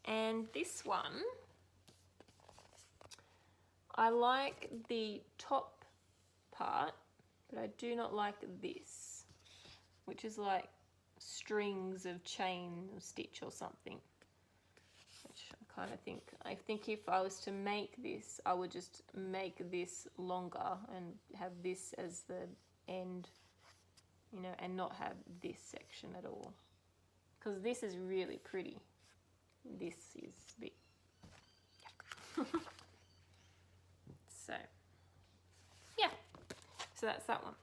And this one, I like the top part, but I do not like this, which is like strings of chain or stitch or something, which I think if I was to make this, I would just make this longer and have this as the end, you know, and not have this section at all, because this is really pretty. This is a bit yuck. So yeah, so that's that one.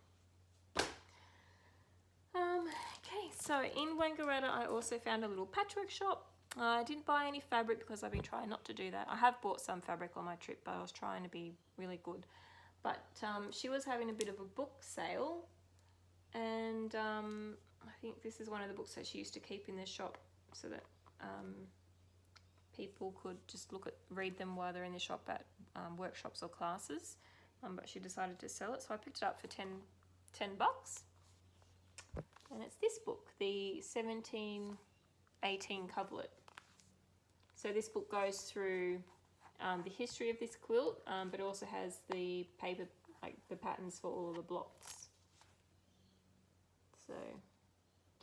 Okay, so in Wangaratta I also found a little patchwork shop. I didn't buy any fabric because I've been trying not to do that. I have bought some fabric on my trip, but I was trying to be really good. But she was having a bit of a book sale, and I think this is one of the books that she used to keep in the shop so that people could just read them while they're in the shop at workshops or classes. But she decided to sell it, so I picked it up for 10 bucks. And it's this book, the 1718 coverlet. So this book goes through the history of this quilt, but also has the paper, like the patterns for all of the blocks. So,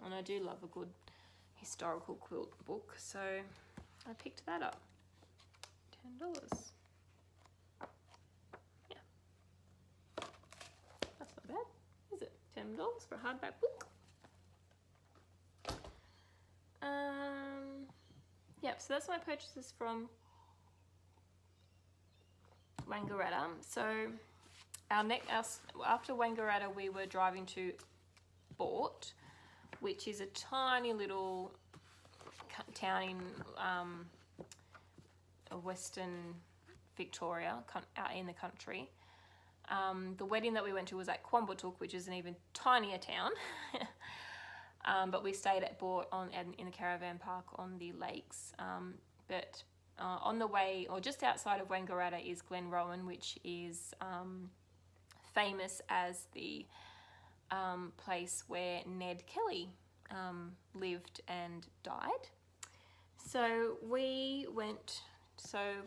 and I do love a good historical quilt book, so I picked that up. $10. Yeah. That's not bad, is it? $10 for a hardback book. Yep, so that's my purchases from Wangaratta. So after Wangaratta, we were driving to Boort, which is a tiny little town in Western Victoria, out in the country. The wedding that we went to was at Quambutuk, which is an even tinier town. But we stayed at Boort in the caravan park on the lakes. But on the way, or just outside of Wangaratta, is Glenrowan, which is famous as the place where Ned Kelly lived and died. So we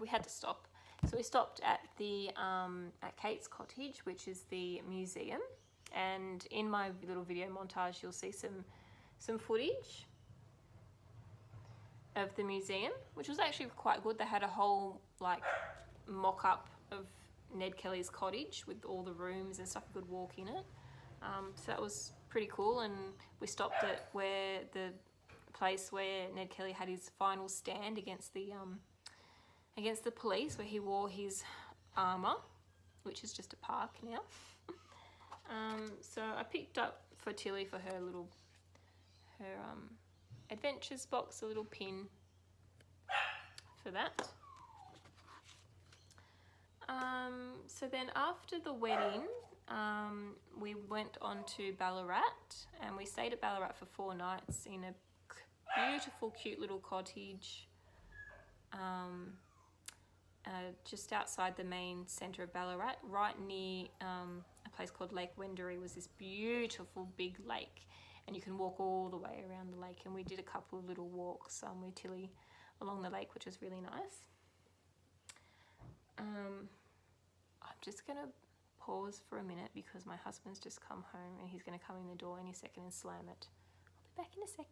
had to stop. So we stopped at at Kate's Cottage, which is the museum. And in my little video montage, you'll see some footage of the museum, which was actually quite good. They had a whole like mock-up of Ned Kelly's cottage with all the rooms and stuff. You could walk in it. So that was pretty cool. And we stopped at the place where Ned Kelly had his final stand against the police, where he wore his armour, which is just a park now. So I picked up for Tilly for her adventures box, a little pin for that. So then after the wedding, we went on to Ballarat, and we stayed at Ballarat for 4 nights in a beautiful, cute little cottage, just outside the main centre of Ballarat, right near a place called Lake Wendouree. Was this beautiful big lake, and you can walk all the way around the lake. And we did a couple of little walks with Tilly along the lake, which was really nice. I'm just going to pause for a minute because my husband's just come home and he's going to come in the door any second and slam it. I'll be back in a sec.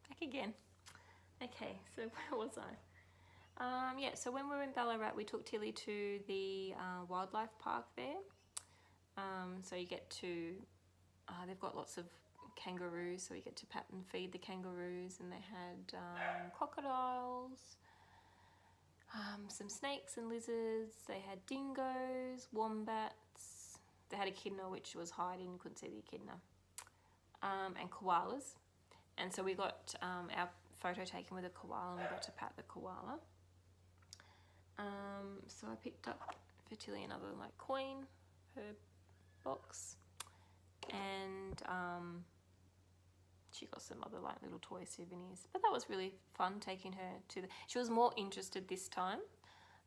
Back again. Okay, so where was I? Yeah, so when we were in Ballarat, we took Tilly to the wildlife park there. So you get to, they've got lots of kangaroos, so you get to pat and feed the kangaroos, and they had crocodiles, some snakes and lizards. They had dingoes, wombats. They had echidna, which was hiding, couldn't see the echidna, and koalas. And so we got our photo taken with a koala, and we got to pat the koala. So I picked up for Tilly another like coin, her box, and she got some other like little toy souvenirs. But that was really fun taking her to she was more interested this time.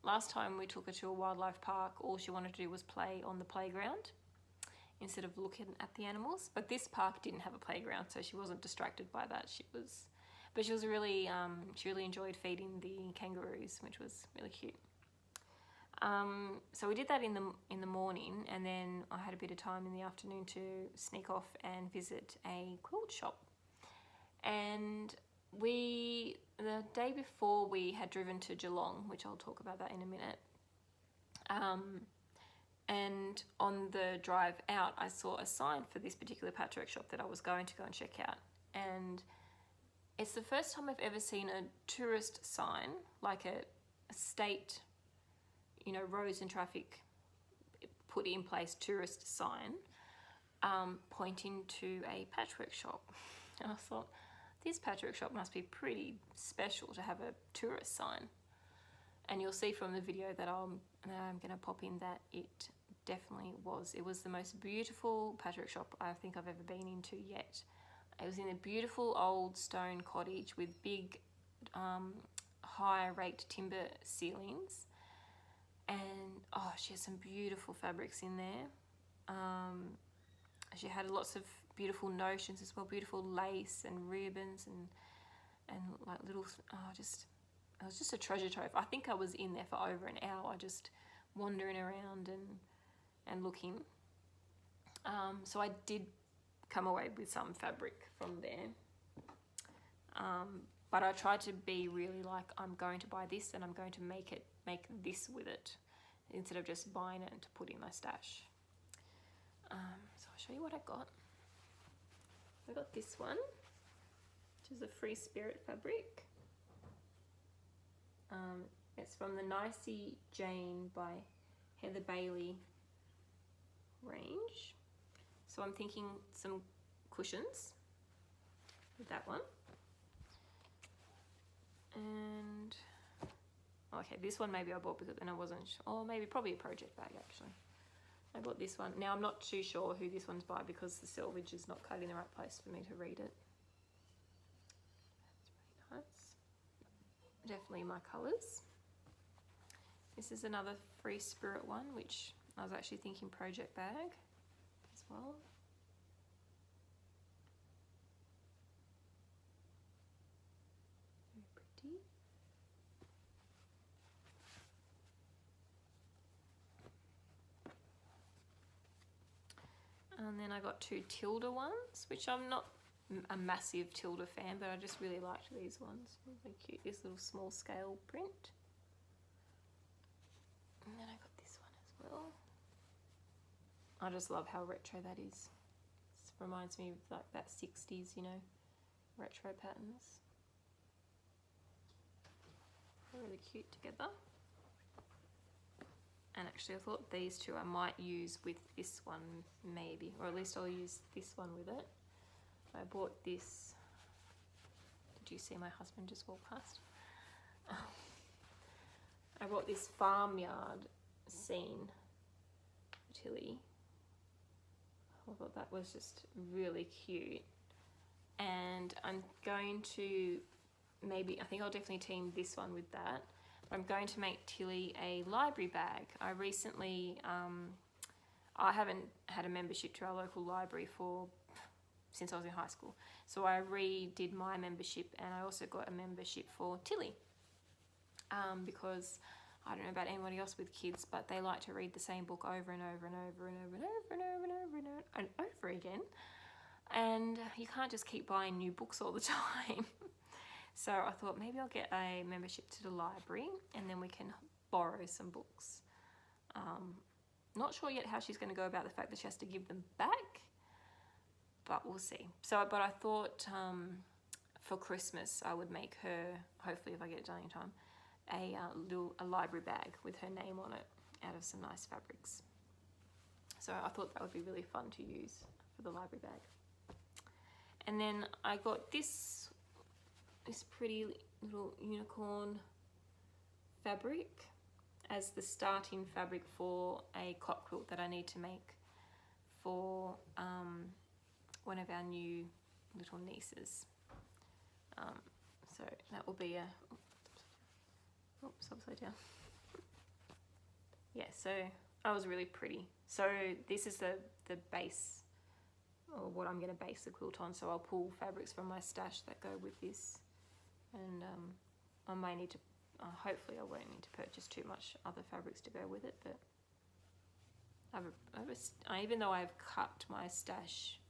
Last time we took her to a wildlife park, all she wanted to do was play on the playground instead of looking at the animals. But this park didn't have a playground, so she wasn't distracted by that. She really enjoyed feeding the kangaroos, which was really cute. So we did that in the morning, and then I had a bit of time in the afternoon to sneak off and visit a quilt shop. And the day before, we had driven to Geelong, which I'll talk about that in a minute. And on the drive out, I saw a sign for this particular patchwork shop that I was going to go and check out. And it's the first time I've ever seen a tourist sign, like a state, roads and traffic put in place tourist sign, pointing to a patchwork shop. And I thought, this patchwork shop must be pretty special to have a tourist sign. And you'll see from the video that I'm going to pop in that it definitely was. It was the most beautiful patchwork shop I think I've ever been into yet. It was in a beautiful old stone cottage with big high raked timber ceilings, and she has some beautiful fabrics in there. She had lots of beautiful notions as well, beautiful lace and ribbons and like little, it was just a treasure trove. I think I was in there for over an hour just wandering around and looking. So I did come away with some fabric from there. But I tried to be really like, I'm going to buy this and I'm going to make this with it, instead of just buying it to put in my stash. So I'll show you what I got. I got this one, which is a Free Spirit fabric. It's from the Nicey Jane by Heather Bailey range. So I'm thinking some cushions with that one. And okay, this one maybe I bought because then I wasn't sure. Oh, maybe probably a project bag actually. I bought this one. Now I'm not too sure who this one's by because the selvage is not cut in the right place for me to read it. That's really nice. Definitely my colours. This is another Free Spirit one, which I was actually thinking project bag as well. Very pretty. And then I got two Tilda ones, which I'm not a massive Tilda fan, but I just really liked these ones. Really cute, this little small scale print. And then I got this one as well. I just love how retro that is. It reminds me of like that 60s, you know, retro patterns. They're really cute together. And actually I thought these two I might use with this one maybe, or at least I'll use this one with it. I bought this. Did you see my husband just walk past? I bought this farmyard scene Tilly. I thought that was just really cute. And I'm going to maybe, I think I'll definitely team this one with that. I'm going to make Tilly a library bag. I recently, I haven't had a membership to our local library since I was in high school. So I redid my membership, and I also got a membership for Tilly. Because I don't know about anybody else with kids, but they like to read the same book over and over and over and over and over and over and over and over and over again. And you can't just keep buying new books all the time. So I thought maybe I'll get a membership to the library and then we can borrow some books. Not sure yet how she's going to go about the fact that she has to give them back, but we'll see. So, but I thought for Christmas I would make her, hopefully if I get it done in time, a library bag with her name on it out of some nice fabrics. So I thought that would be really fun to use for the library bag. And then I got this pretty little unicorn fabric as the starting fabric for a cot quilt that I need to make for one of our new little nieces. So that will be oops, upside down. Yeah, so that was really pretty. So this is the base, or what I'm going to base the quilt on. So I'll pull fabrics from my stash that go with this, and I may need to, hopefully I won't need to purchase too much other fabrics to go with it, but even though I've cut my stash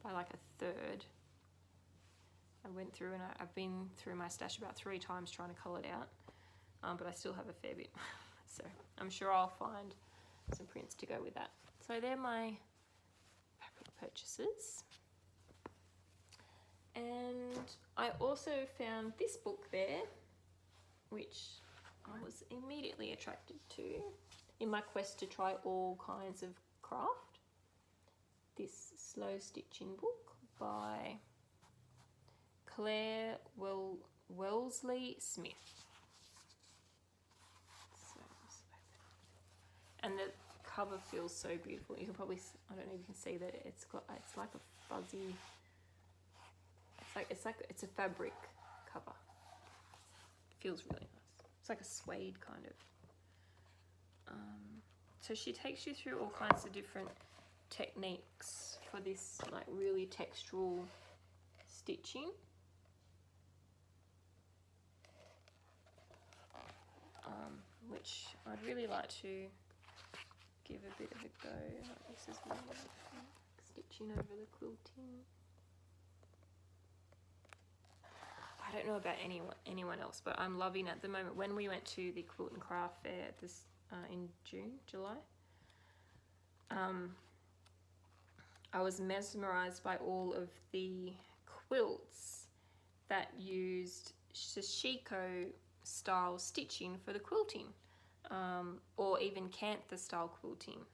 by like a third, I went through and I've been through my stash about 3 times trying to cull it out, but I still have a fair bit. So I'm sure I'll find some prints to go with that. So they're my fabric purchases. And I also found this book there, which I was immediately attracted to in my quest to try all kinds of craft. This slow stitching book by Claire Wellesley Smith. And the cover feels so beautiful. You can probably, I don't know if you can see that it's like a fuzzy, it's a fabric cover. It feels really nice. It's like a suede kind of. So she takes you through all kinds of different techniques for this like really textural stitching. Which I'd really like to give a bit of a go. This is really stitching over the quilting. I don't know about anyone else, but I'm loving at the moment. When we went to the Quilt and Craft Fair this in July, I was mesmerised by all of the quilts that used sashiko style stitching for the quilting, or even Cantha style quilting.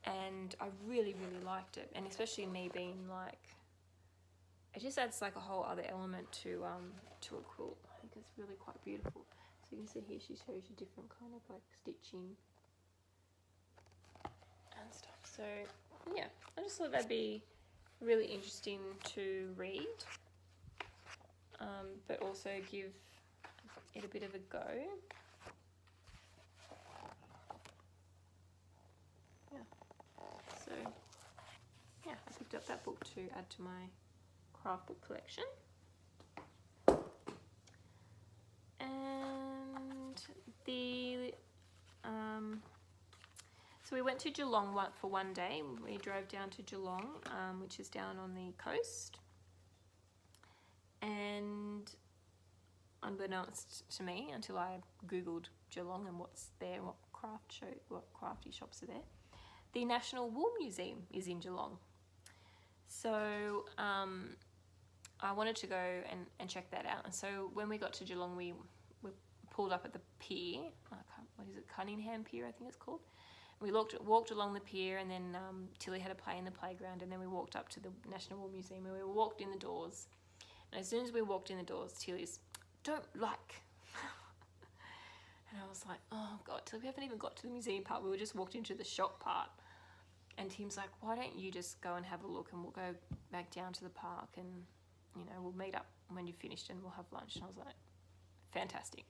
And I really liked it, and especially me being like, it just adds like a whole other element to a quilt. I think it's really quite beautiful. So you can see here she shows you different kind of like stitching and stuff. So yeah, I just thought that'd be really interesting to read, but also give it a bit of a go. Yeah. So yeah, I picked up that book to add to my craft book collection. And so we went to Geelong for one day. We drove down to Geelong, which is down on the coast. And unbeknownst to me, until I googled Geelong and what's there, what crafty shops are there, the National Wool Museum is in Geelong. So I wanted to go and check that out. And so when we got to Geelong, we pulled up at the pier. What is it? Cunningham Pier, I think it's called. We walked along the pier, and then Tilly had a play in the playground, and then we walked up to the National Wool Museum, and we walked in the doors. And as soon as we walked in the doors, Tilly's, "Don't like." And I was like, oh God, Tilly, we haven't even got to the museum part. We just walked into the shop part. And Tim's like, why don't you just go and have a look, and we'll go back down to the park, and you know, we'll meet up when you're finished and we'll have lunch. And I was like, fantastic.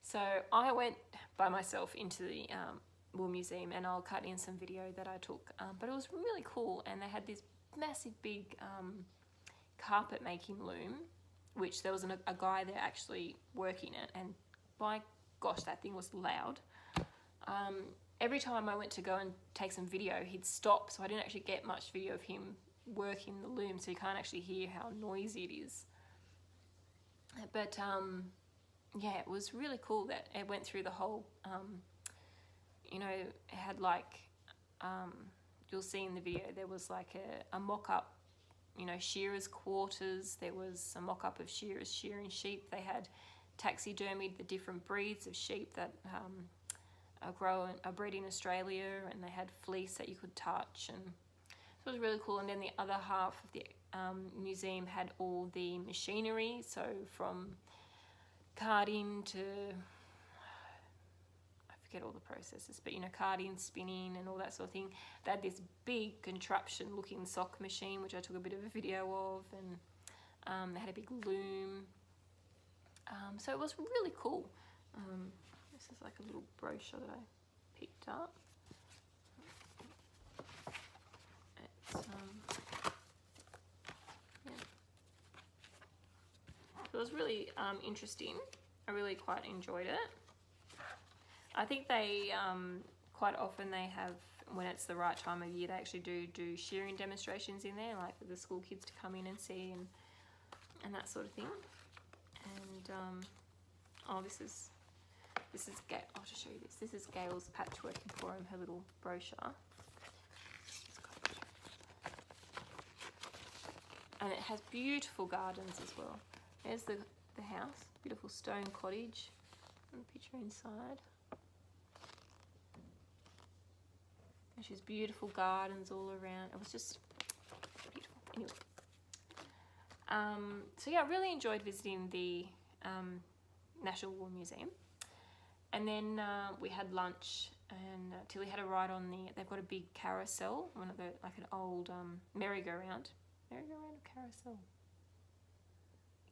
So I went by myself into the Wool Museum, and I'll cut in some video that I took. But it was really cool, and they had this massive big carpet making loom, which there was a guy there actually working it, and by gosh, that thing was loud. Every time I went to go and take some video, he'd stop, so I didn't actually get much video of him working the loom, so you can't actually hear how noisy it is. But yeah, it was really cool that it went through the whole, you know, it had like, you'll see in the video, there was like a mock-up, you know, shearers' quarters. There was a mock-up of shearers shearing sheep. They had taxidermied the different breeds of sheep that are bred in Australia, and they had fleece that you could touch, and so it was really cool. And then the other half of the museum had all the machinery, so from carding to, I forget all the processes, but you know, carding, spinning and all that sort of thing. They had this big contraption looking sock machine, which I took a bit of a video of, and they had a big loom. So it was really cool. This is like a little brochure that I picked up. It's, yeah. So it was really interesting. I really quite enjoyed it. I think they, quite often they have, when it's the right time of year, they actually do shearing demonstrations in there, like for the school kids to come in and see, and that sort of thing. And, oh, this is Gail. I'll just show you this. This is Gail's Patchwork Emporium, her little brochure. And it has beautiful gardens as well. There's the house, beautiful stone cottage, and the picture inside. And she's beautiful gardens all around. It was just beautiful. Anyway. So yeah, I really enjoyed visiting the National Wool Museum. And then we had lunch, and Tilly had a ride on they've got a big carousel, one of the, like an old merry-go-round. Merry-go-round or carousel?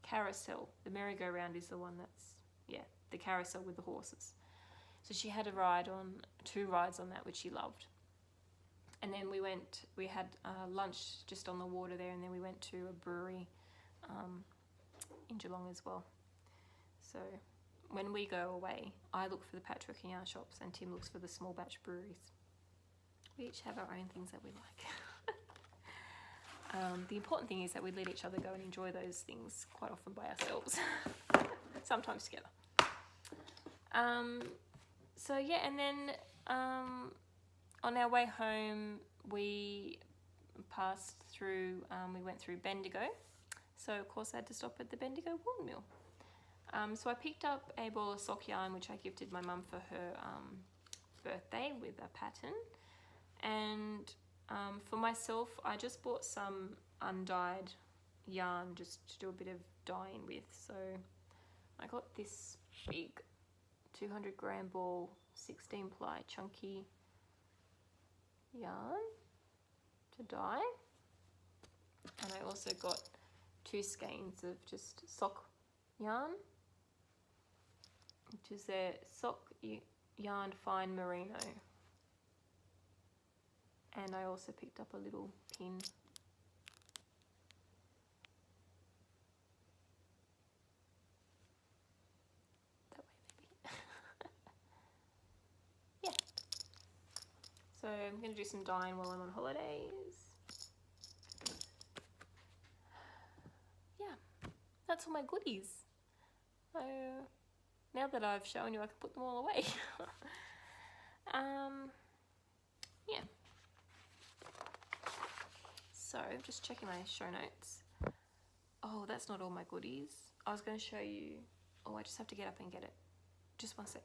Carousel. The merry-go-round is the one that's, yeah, the carousel with the horses. So she had two rides on that, which she loved. And then we had lunch just on the water there, and then we went to a brewery in Geelong as well. So when we go away, I look for the patchwork and yarn shops, and Tim looks for the small batch breweries. We each have our own things that we like. The important thing is that we let each other go and enjoy those things quite often by ourselves, sometimes together. So yeah, and then on our way home, we passed through, we went through Bendigo, So of course I had to stop at the Bendigo Wool Mill. So I picked up a ball of sock yarn which I gifted my mum for her birthday with a pattern, and for myself I just bought some undyed yarn just to do a bit of dyeing with. So I got this big 200 gram ball 16 ply chunky yarn to dye, and I also got 2 skeins of just sock yarn, which is their sock yarn fine merino, and I also picked up a little pin. That way maybe. Yeah. So I'm going to do some dyeing while I'm on holidays. Yeah, that's all my goodies. So now that I've shown you, I can put them all away. Yeah. So just checking my show notes. Oh, that's not all my goodies. I was going to show you. Oh, I just have to get up and get it. Just one sec.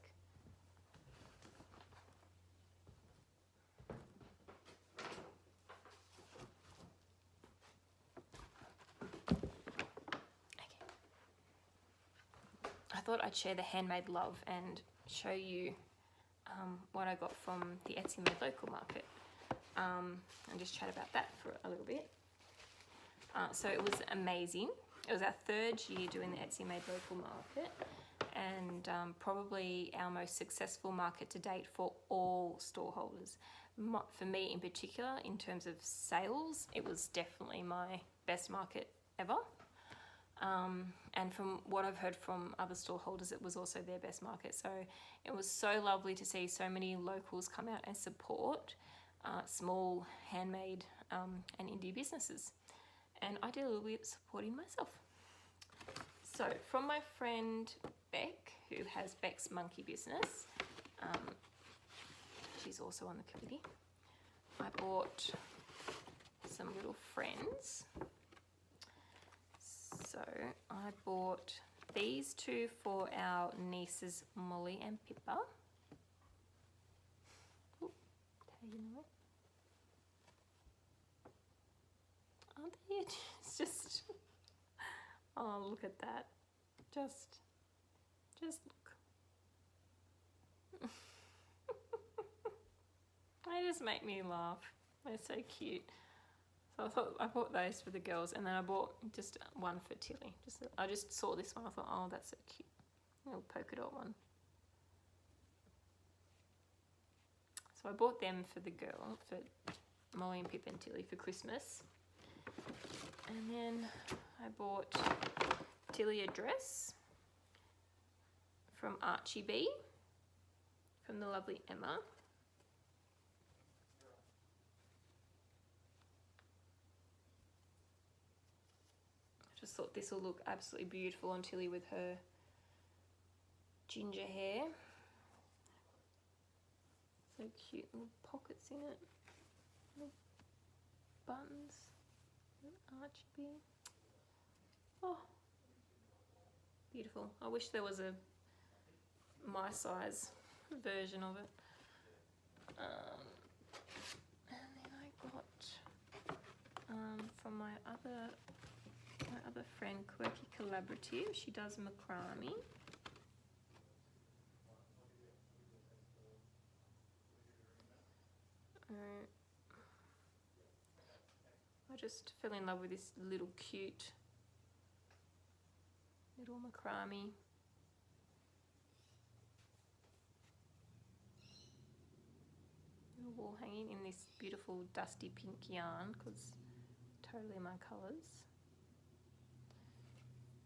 I thought I'd share the handmade love and show you what I got from the Etsy Made Local market, and just chat about that for a little bit. So it was amazing. It was our 3rd year doing the Etsy Made Local market, and probably our most successful market to date for all store holders. For me in particular, in terms of sales, it was definitely my best market ever. And from what I've heard from other store holders, it was also their best market. So it was so lovely to see so many locals come out and support small handmade and indie businesses. And I did a little bit supporting myself. So from my friend Beck, who has Beck's Monkey Business, she's also on the committee, I bought some little friends. So I bought these 2 for our nieces Molly and Pippa. Ooh, how you know? Aren't they? It's just, oh, look at that. Just look. They just make me laugh. They're so cute. So I thought I bought those for the girls, and then I bought just one for Tilly. I just saw this one. I thought, oh, that's so cute. A little polka dot one. So I bought them for the girl, for Molly and Pip and Tilly for Christmas. And then I bought Tilly a dress from Archie B, from the lovely Emma. Just thought this will look absolutely beautiful on Tilly with her ginger hair. So cute, little pockets in it, little buttons, Archie. Oh, beautiful. I wish there was a my size version of it. And then I got from my other friend, Quirky Collaborative. She does macrame. I just fell in love with this little cute little macrame. Little wall hanging in this beautiful dusty pink yarn, because totally my colours.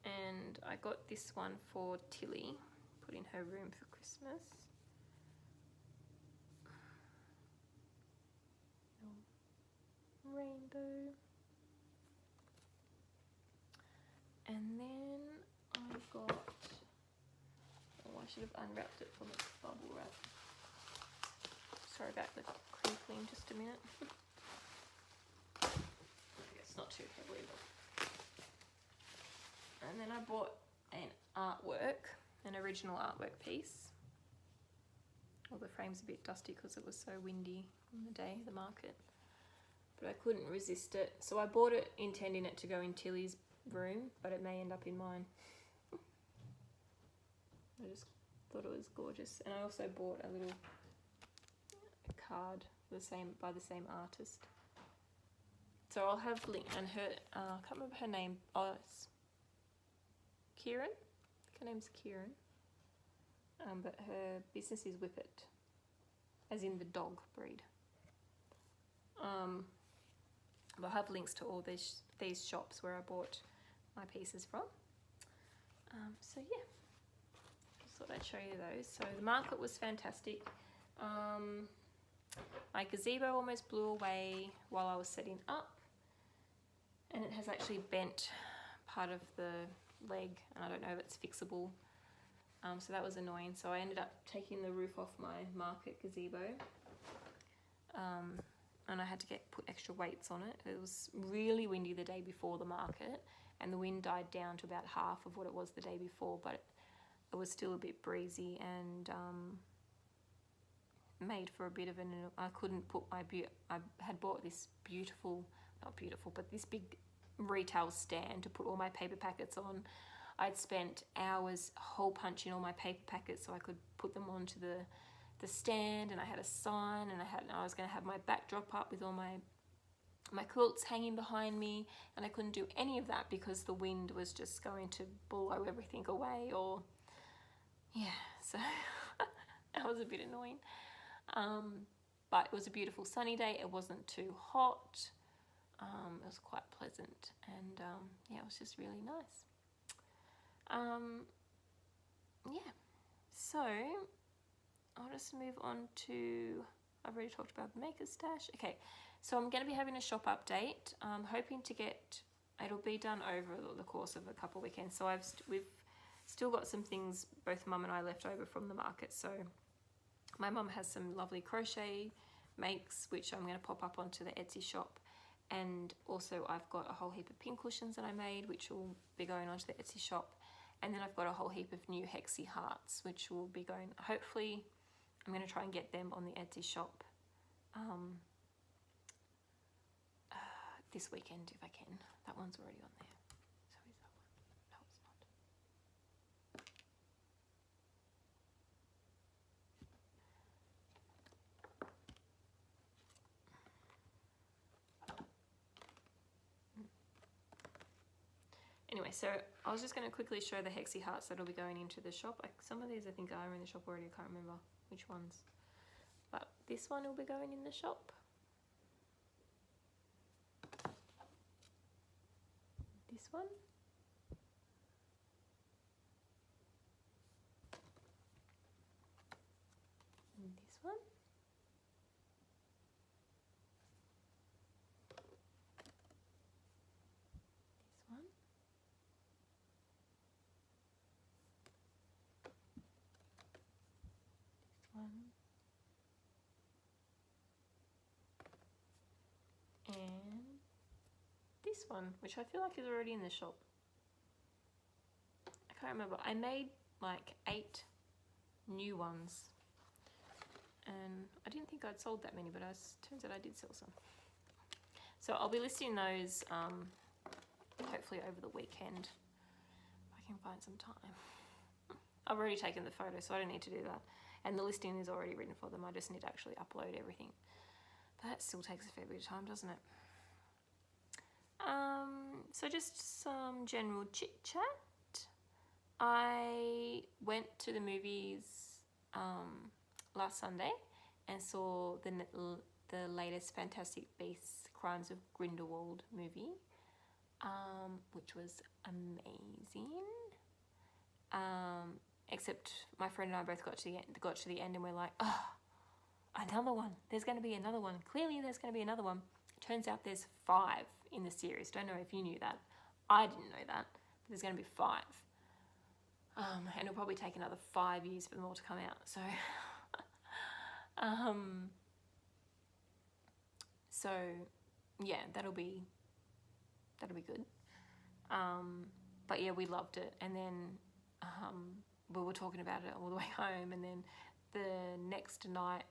And I got this one for Tilly, put in her room for Christmas. Rainbow. And then I got, oh, I should have unwrapped it from its bubble wrap. Sorry about the crinkling, just a minute. It's not too heavily, but And then I bought an original artwork piece. Well, the frame's a bit dusty because it was so windy on the day of the market. But I couldn't resist it. So I bought it intending it to go in Tilly's room, but it may end up in mine. I just thought it was gorgeous. And I also bought a little card by the same artist. So I'll have link, and her, I can't remember her name. Oh, it's Kieran. I think her name's Kieran. But her business is Whippet, as in the dog breed. I'll have links to all these shops where I bought my pieces from. So yeah, just thought I'd show you those. So the market was fantastic. My gazebo almost blew away while I was setting up, and it has actually bent part of the leg, and I don't know if it's fixable. So that was annoying. So I ended up taking the roof off my market gazebo, and I had to put extra weights on it. It was really windy the day before the market, and the wind died down to about half of what it was the day before, but it was still a bit breezy, and made for a bit of I couldn't put I had bought this not beautiful, but this big retail stand to put all my paper packets on. I'd spent hours hole punching all my paper packets so I could put them onto the stand, and I had a sign, and I was going to have my backdrop up with all my quilts hanging behind me, and I couldn't do any of that because the wind was just going to blow everything away. Or yeah, so that was a bit annoying. But it was a beautiful sunny day. It wasn't too hot. It was quite pleasant, and yeah, it was just really nice. Yeah, so I'll just move on to, I've already talked about the Maker's Stash. Okay, so I'm going to be having a shop update. I'm hoping to get, it'll be done over the course of a couple of weekends. So we've still got some things, both Mum and I, left over from the market. So my mum has some lovely crochet makes, which I'm going to pop up onto the Etsy shop. And also I've got a whole heap of pin cushions that I made, which will be going onto the Etsy shop. And then I've got a whole heap of new Hexie hearts, which will be going, hopefully I'm going to try and get them on the Etsy shop this weekend if I can. That one's already on there. So is that one? No, it's not. Anyway, so I was just going to quickly show the Hexie hearts that will be going into the shop. Some of these I think are in the shop already. I can't remember which ones. But this one will be going in the shop. This one. And this one. This one. One. And this one, which I feel like is already in the shop. I can't remember. I made like 8 new ones, and I didn't think I'd sold that many, but it turns out I did sell some. So I'll be listing those hopefully over the weekend if I can find some time. I've already taken the photo, so I don't need to do that. And the listing is already written for them. I just need to actually upload everything. But that still takes a fair bit of time, doesn't it? So just some general chit chat. I went to the movies last Sunday and saw the latest Fantastic Beasts Crimes of Grindelwald movie, which was amazing. Except my friend and I both got to the end and we're like, oh, another one. There's going to be another one. Clearly there's going to be another one. Turns out there's 5 in the series. Don't know if you knew that. I didn't know that. But there's going to be 5. And it'll probably take another 5 years for them all to come out. So, yeah, that'll be good. but yeah, we loved it. And then we were talking about it all the way home, and then the next night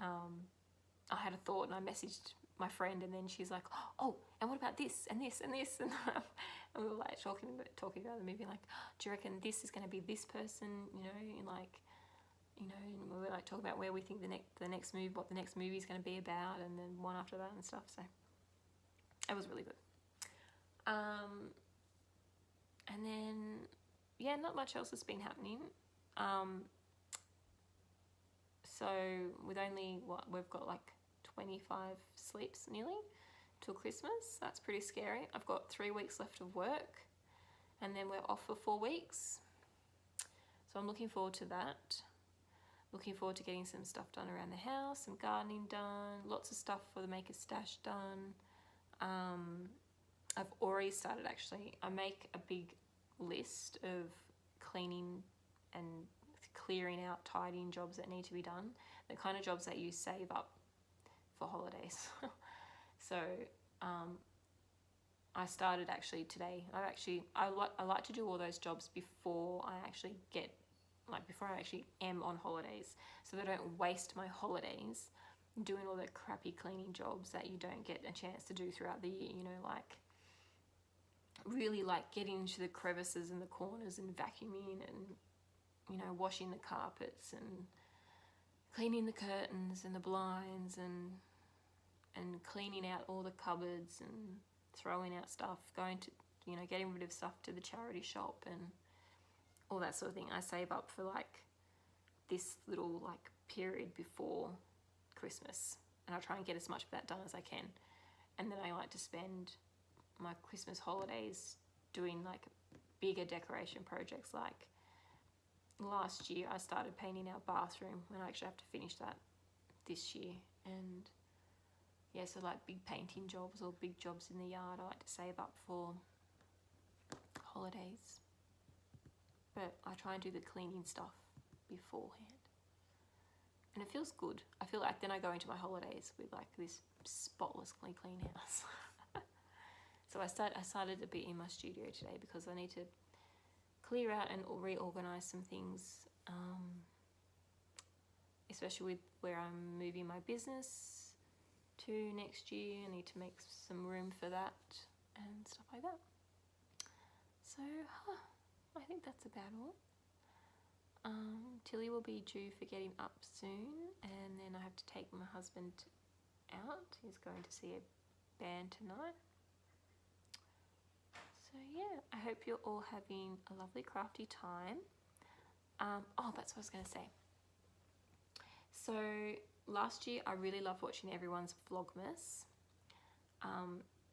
I had a thought and I messaged my friend, and then she's like, oh, and what about this and this and this, and we were like talking about the movie, like, do you reckon this is going to be this person, you know, and like, you know, and we were like talking about where we think the next movie, what the next movie is going to be about, and then one after that and stuff. So it was really good. And then yeah, not much else has been happening. So with only we've got like 25 sleeps nearly till Christmas. That's pretty scary. I've got 3 weeks left of work, and then we're off for 4 weeks. So I'm looking forward to that. Looking forward to getting some stuff done around the house, some gardening done, lots of stuff for the Maker Stash done. I've already started actually. I make a big list of cleaning and clearing out, tidying jobs that need to be done. The kind of jobs that you save up for holidays. So I started actually today. I like to do all those jobs before I actually am on holidays, so that I don't waste my holidays doing all the crappy cleaning jobs that you don't get a chance to do throughout the year, you know, like really like getting into the crevices and the corners and vacuuming and, you know, washing the carpets and cleaning the curtains and the blinds and cleaning out all the cupboards and throwing out stuff, going to, you know, getting rid of stuff to the charity shop and all that sort of thing. I save up for like this little like period before Christmas, and I try and get as much of that done as I can. And then I like to spend my Christmas holidays doing like bigger decoration projects. Like last year I started painting our bathroom, and I actually have to finish that this year. And yeah, so like big painting jobs or big jobs in the yard I like to save up for holidays. But I try and do the cleaning stuff beforehand. And it feels good. I feel like then I go into my holidays with like this spotlessly clean house. So I started a bit in my studio today because I need to clear out and reorganize some things, especially with where I'm moving my business to next year. I need to make some room for that and stuff like that. So I think that's about all. Tilly will be due for getting up soon, and then I have to take my husband out. He's going to see a band tonight. So yeah, I hope you're all having a lovely crafty time. Oh, that's what I was going to say. So last year I really loved watching everyone's vlogmas,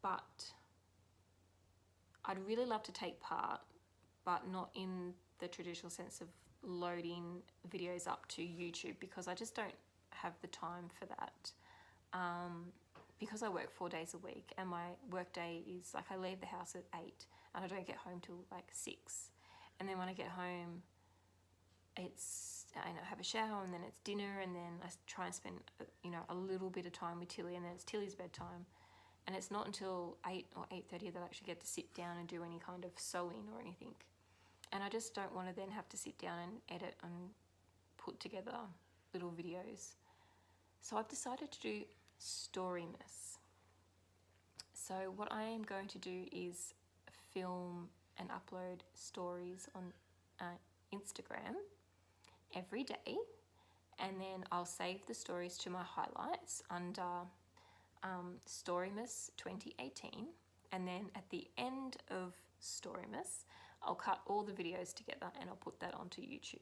but I'd really love to take part, but not in the traditional sense of loading videos up to YouTube, because I just don't have the time for that. Because I work 4 days a week, and my work day is like I leave the house at 8 and I don't get home till like 6. And then when I get home, I have a shower, and then it's dinner, and then I try and spend, you know, a little bit of time with Tilly, and then it's Tilly's bedtime. And it's not until 8 or 8:30 that I actually get to sit down and do any kind of sewing or anything. And I just don't want to then have to sit down and edit and put together little videos. So I've decided to do Storymas. So what I am going to do is film and upload stories on Instagram every day, and then I'll save the stories to my highlights under Storymas 2018, and then at the end of Storymas I'll cut all the videos together and I'll put that onto YouTube.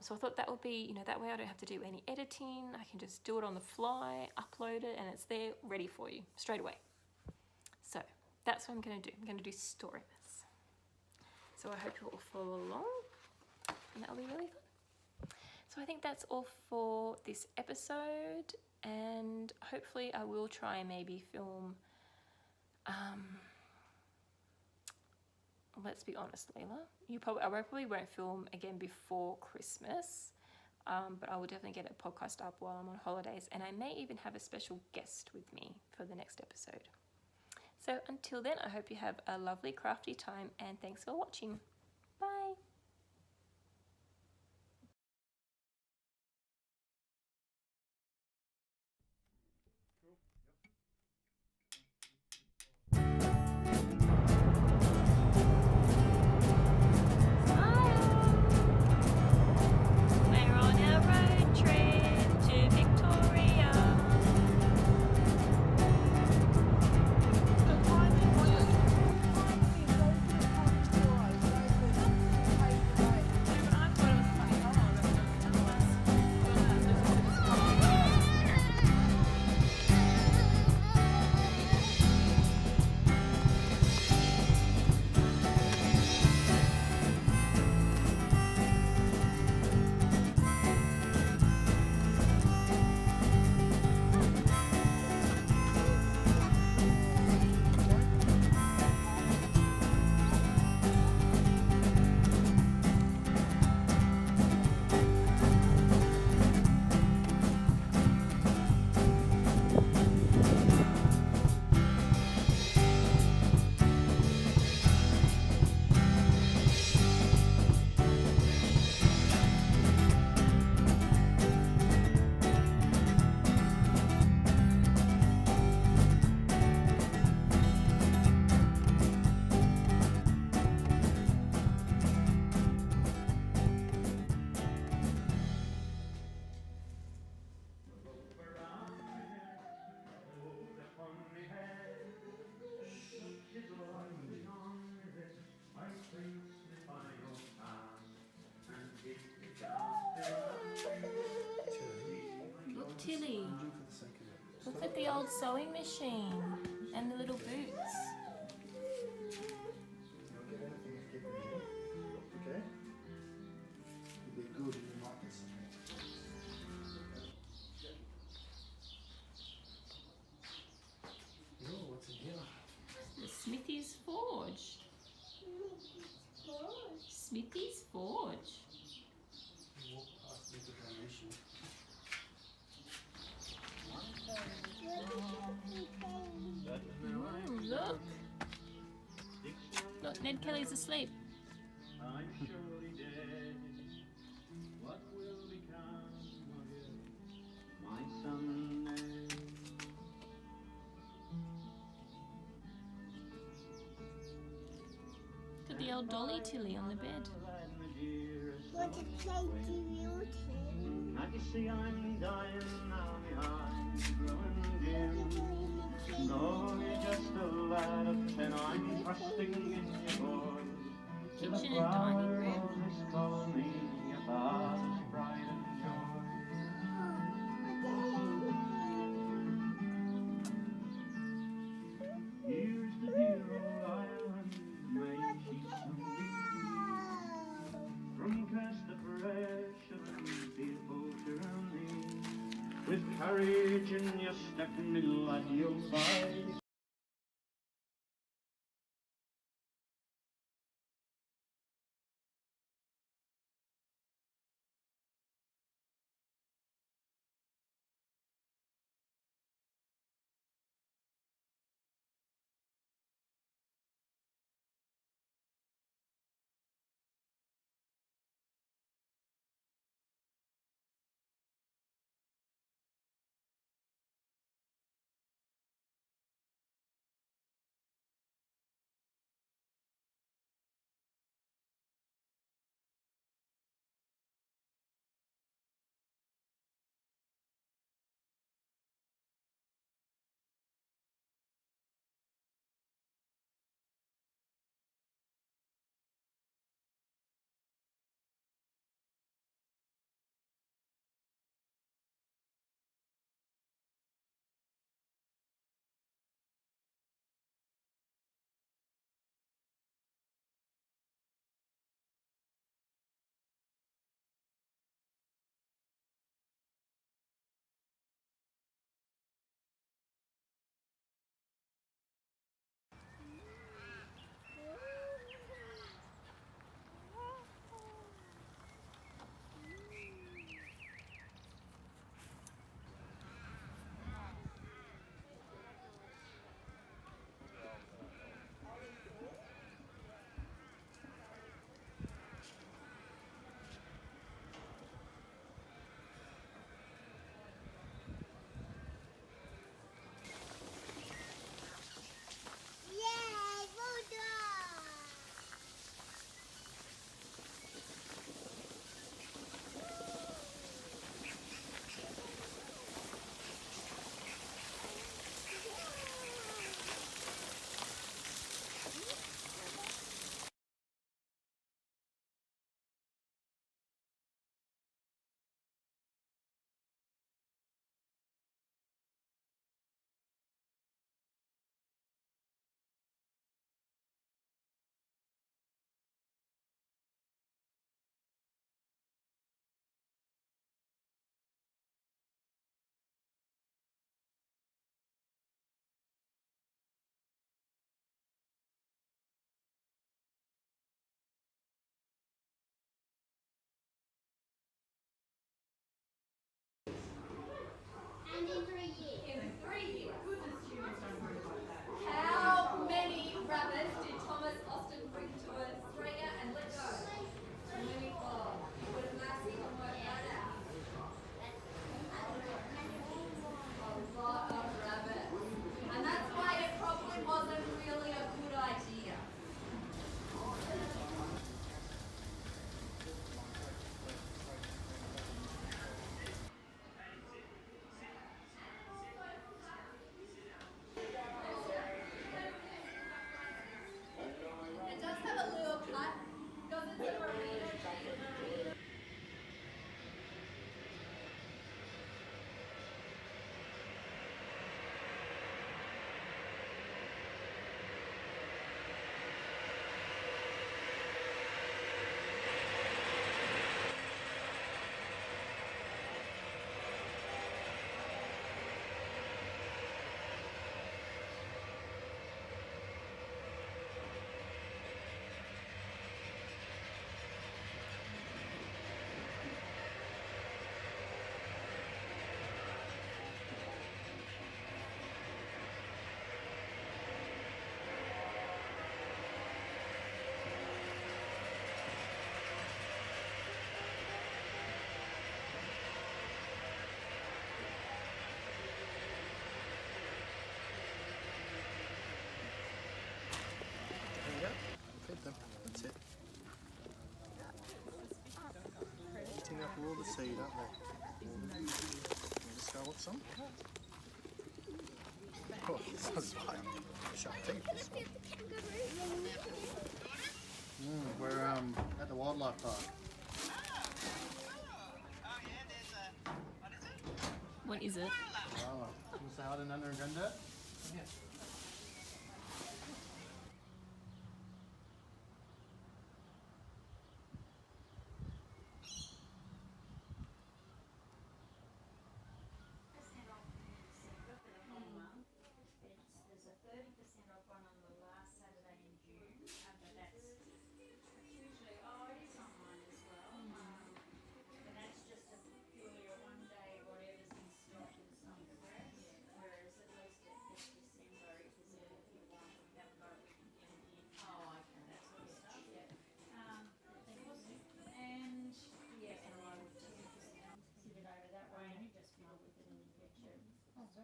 So I thought that would be, you know, that way I don't have to do any editing. I can just do it on the fly, upload it, and it's there ready for you straight away. So that's what I'm going to do. I'm going to do Storymas. So I hope you all follow along, and that'll be really fun. So I think that's all for this episode, and hopefully I will try and maybe film, let's be honest, Layla, I probably won't film again before Christmas, but I will definitely get a podcast up while I'm on holidays, and I may even have a special guest with me for the next episode. So until then, I hope you have a lovely crafty time, and thanks for watching. Bye. We're on a road trip to Victoria. Look, Tilly. Look at the old sewing machine and the little boots. Okay? You'll be good in the market somewhere. Oh, what's in here? The Smithy's Forge. Smithy's Forge. You walk past with the donation. Look. Look, Ned Kelly's asleep. I'm surely dead. What will become of you, my son Ned? Look at the old dolly Tilly on the bed. Want to play beauty? Can't you see I'm dying now, my eyes growing dim? Though you're just a lad of 10, I'm trusting in your boy. Kitchen and dining room. Always call me your father's pride and joy. Here's the dear old island, may she soon be free from cast of pressure and fearful tyranny. With courage in your step, little lad, you'll fight. the seed up there. Let's go with some. Oh, this is like sharp teeth. This one. We're at the wildlife park. What is it? Oh, you say hi to Nana and Granddad? Yeah. There's a 30% off one on the last Saturday in June, but that's usually, it is online as well. But that's just purely a one-day, whatever's in stock is on the rest. Whereas at least at this December, it was if you want, we haven't got it, we can get it in. Oh, okay, that sort of stuff, yeah. And yeah, and then 10% sit it over that way, and you just fiddle with it and you get your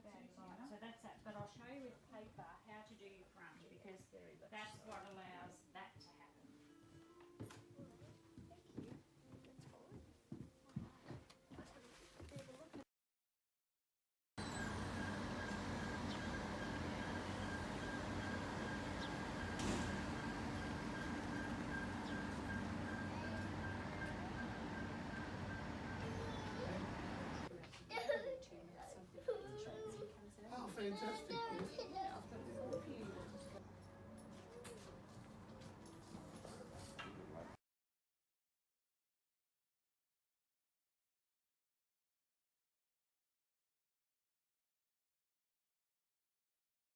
bags on. So that's that. But I'll show you with paper how to do your front, because that's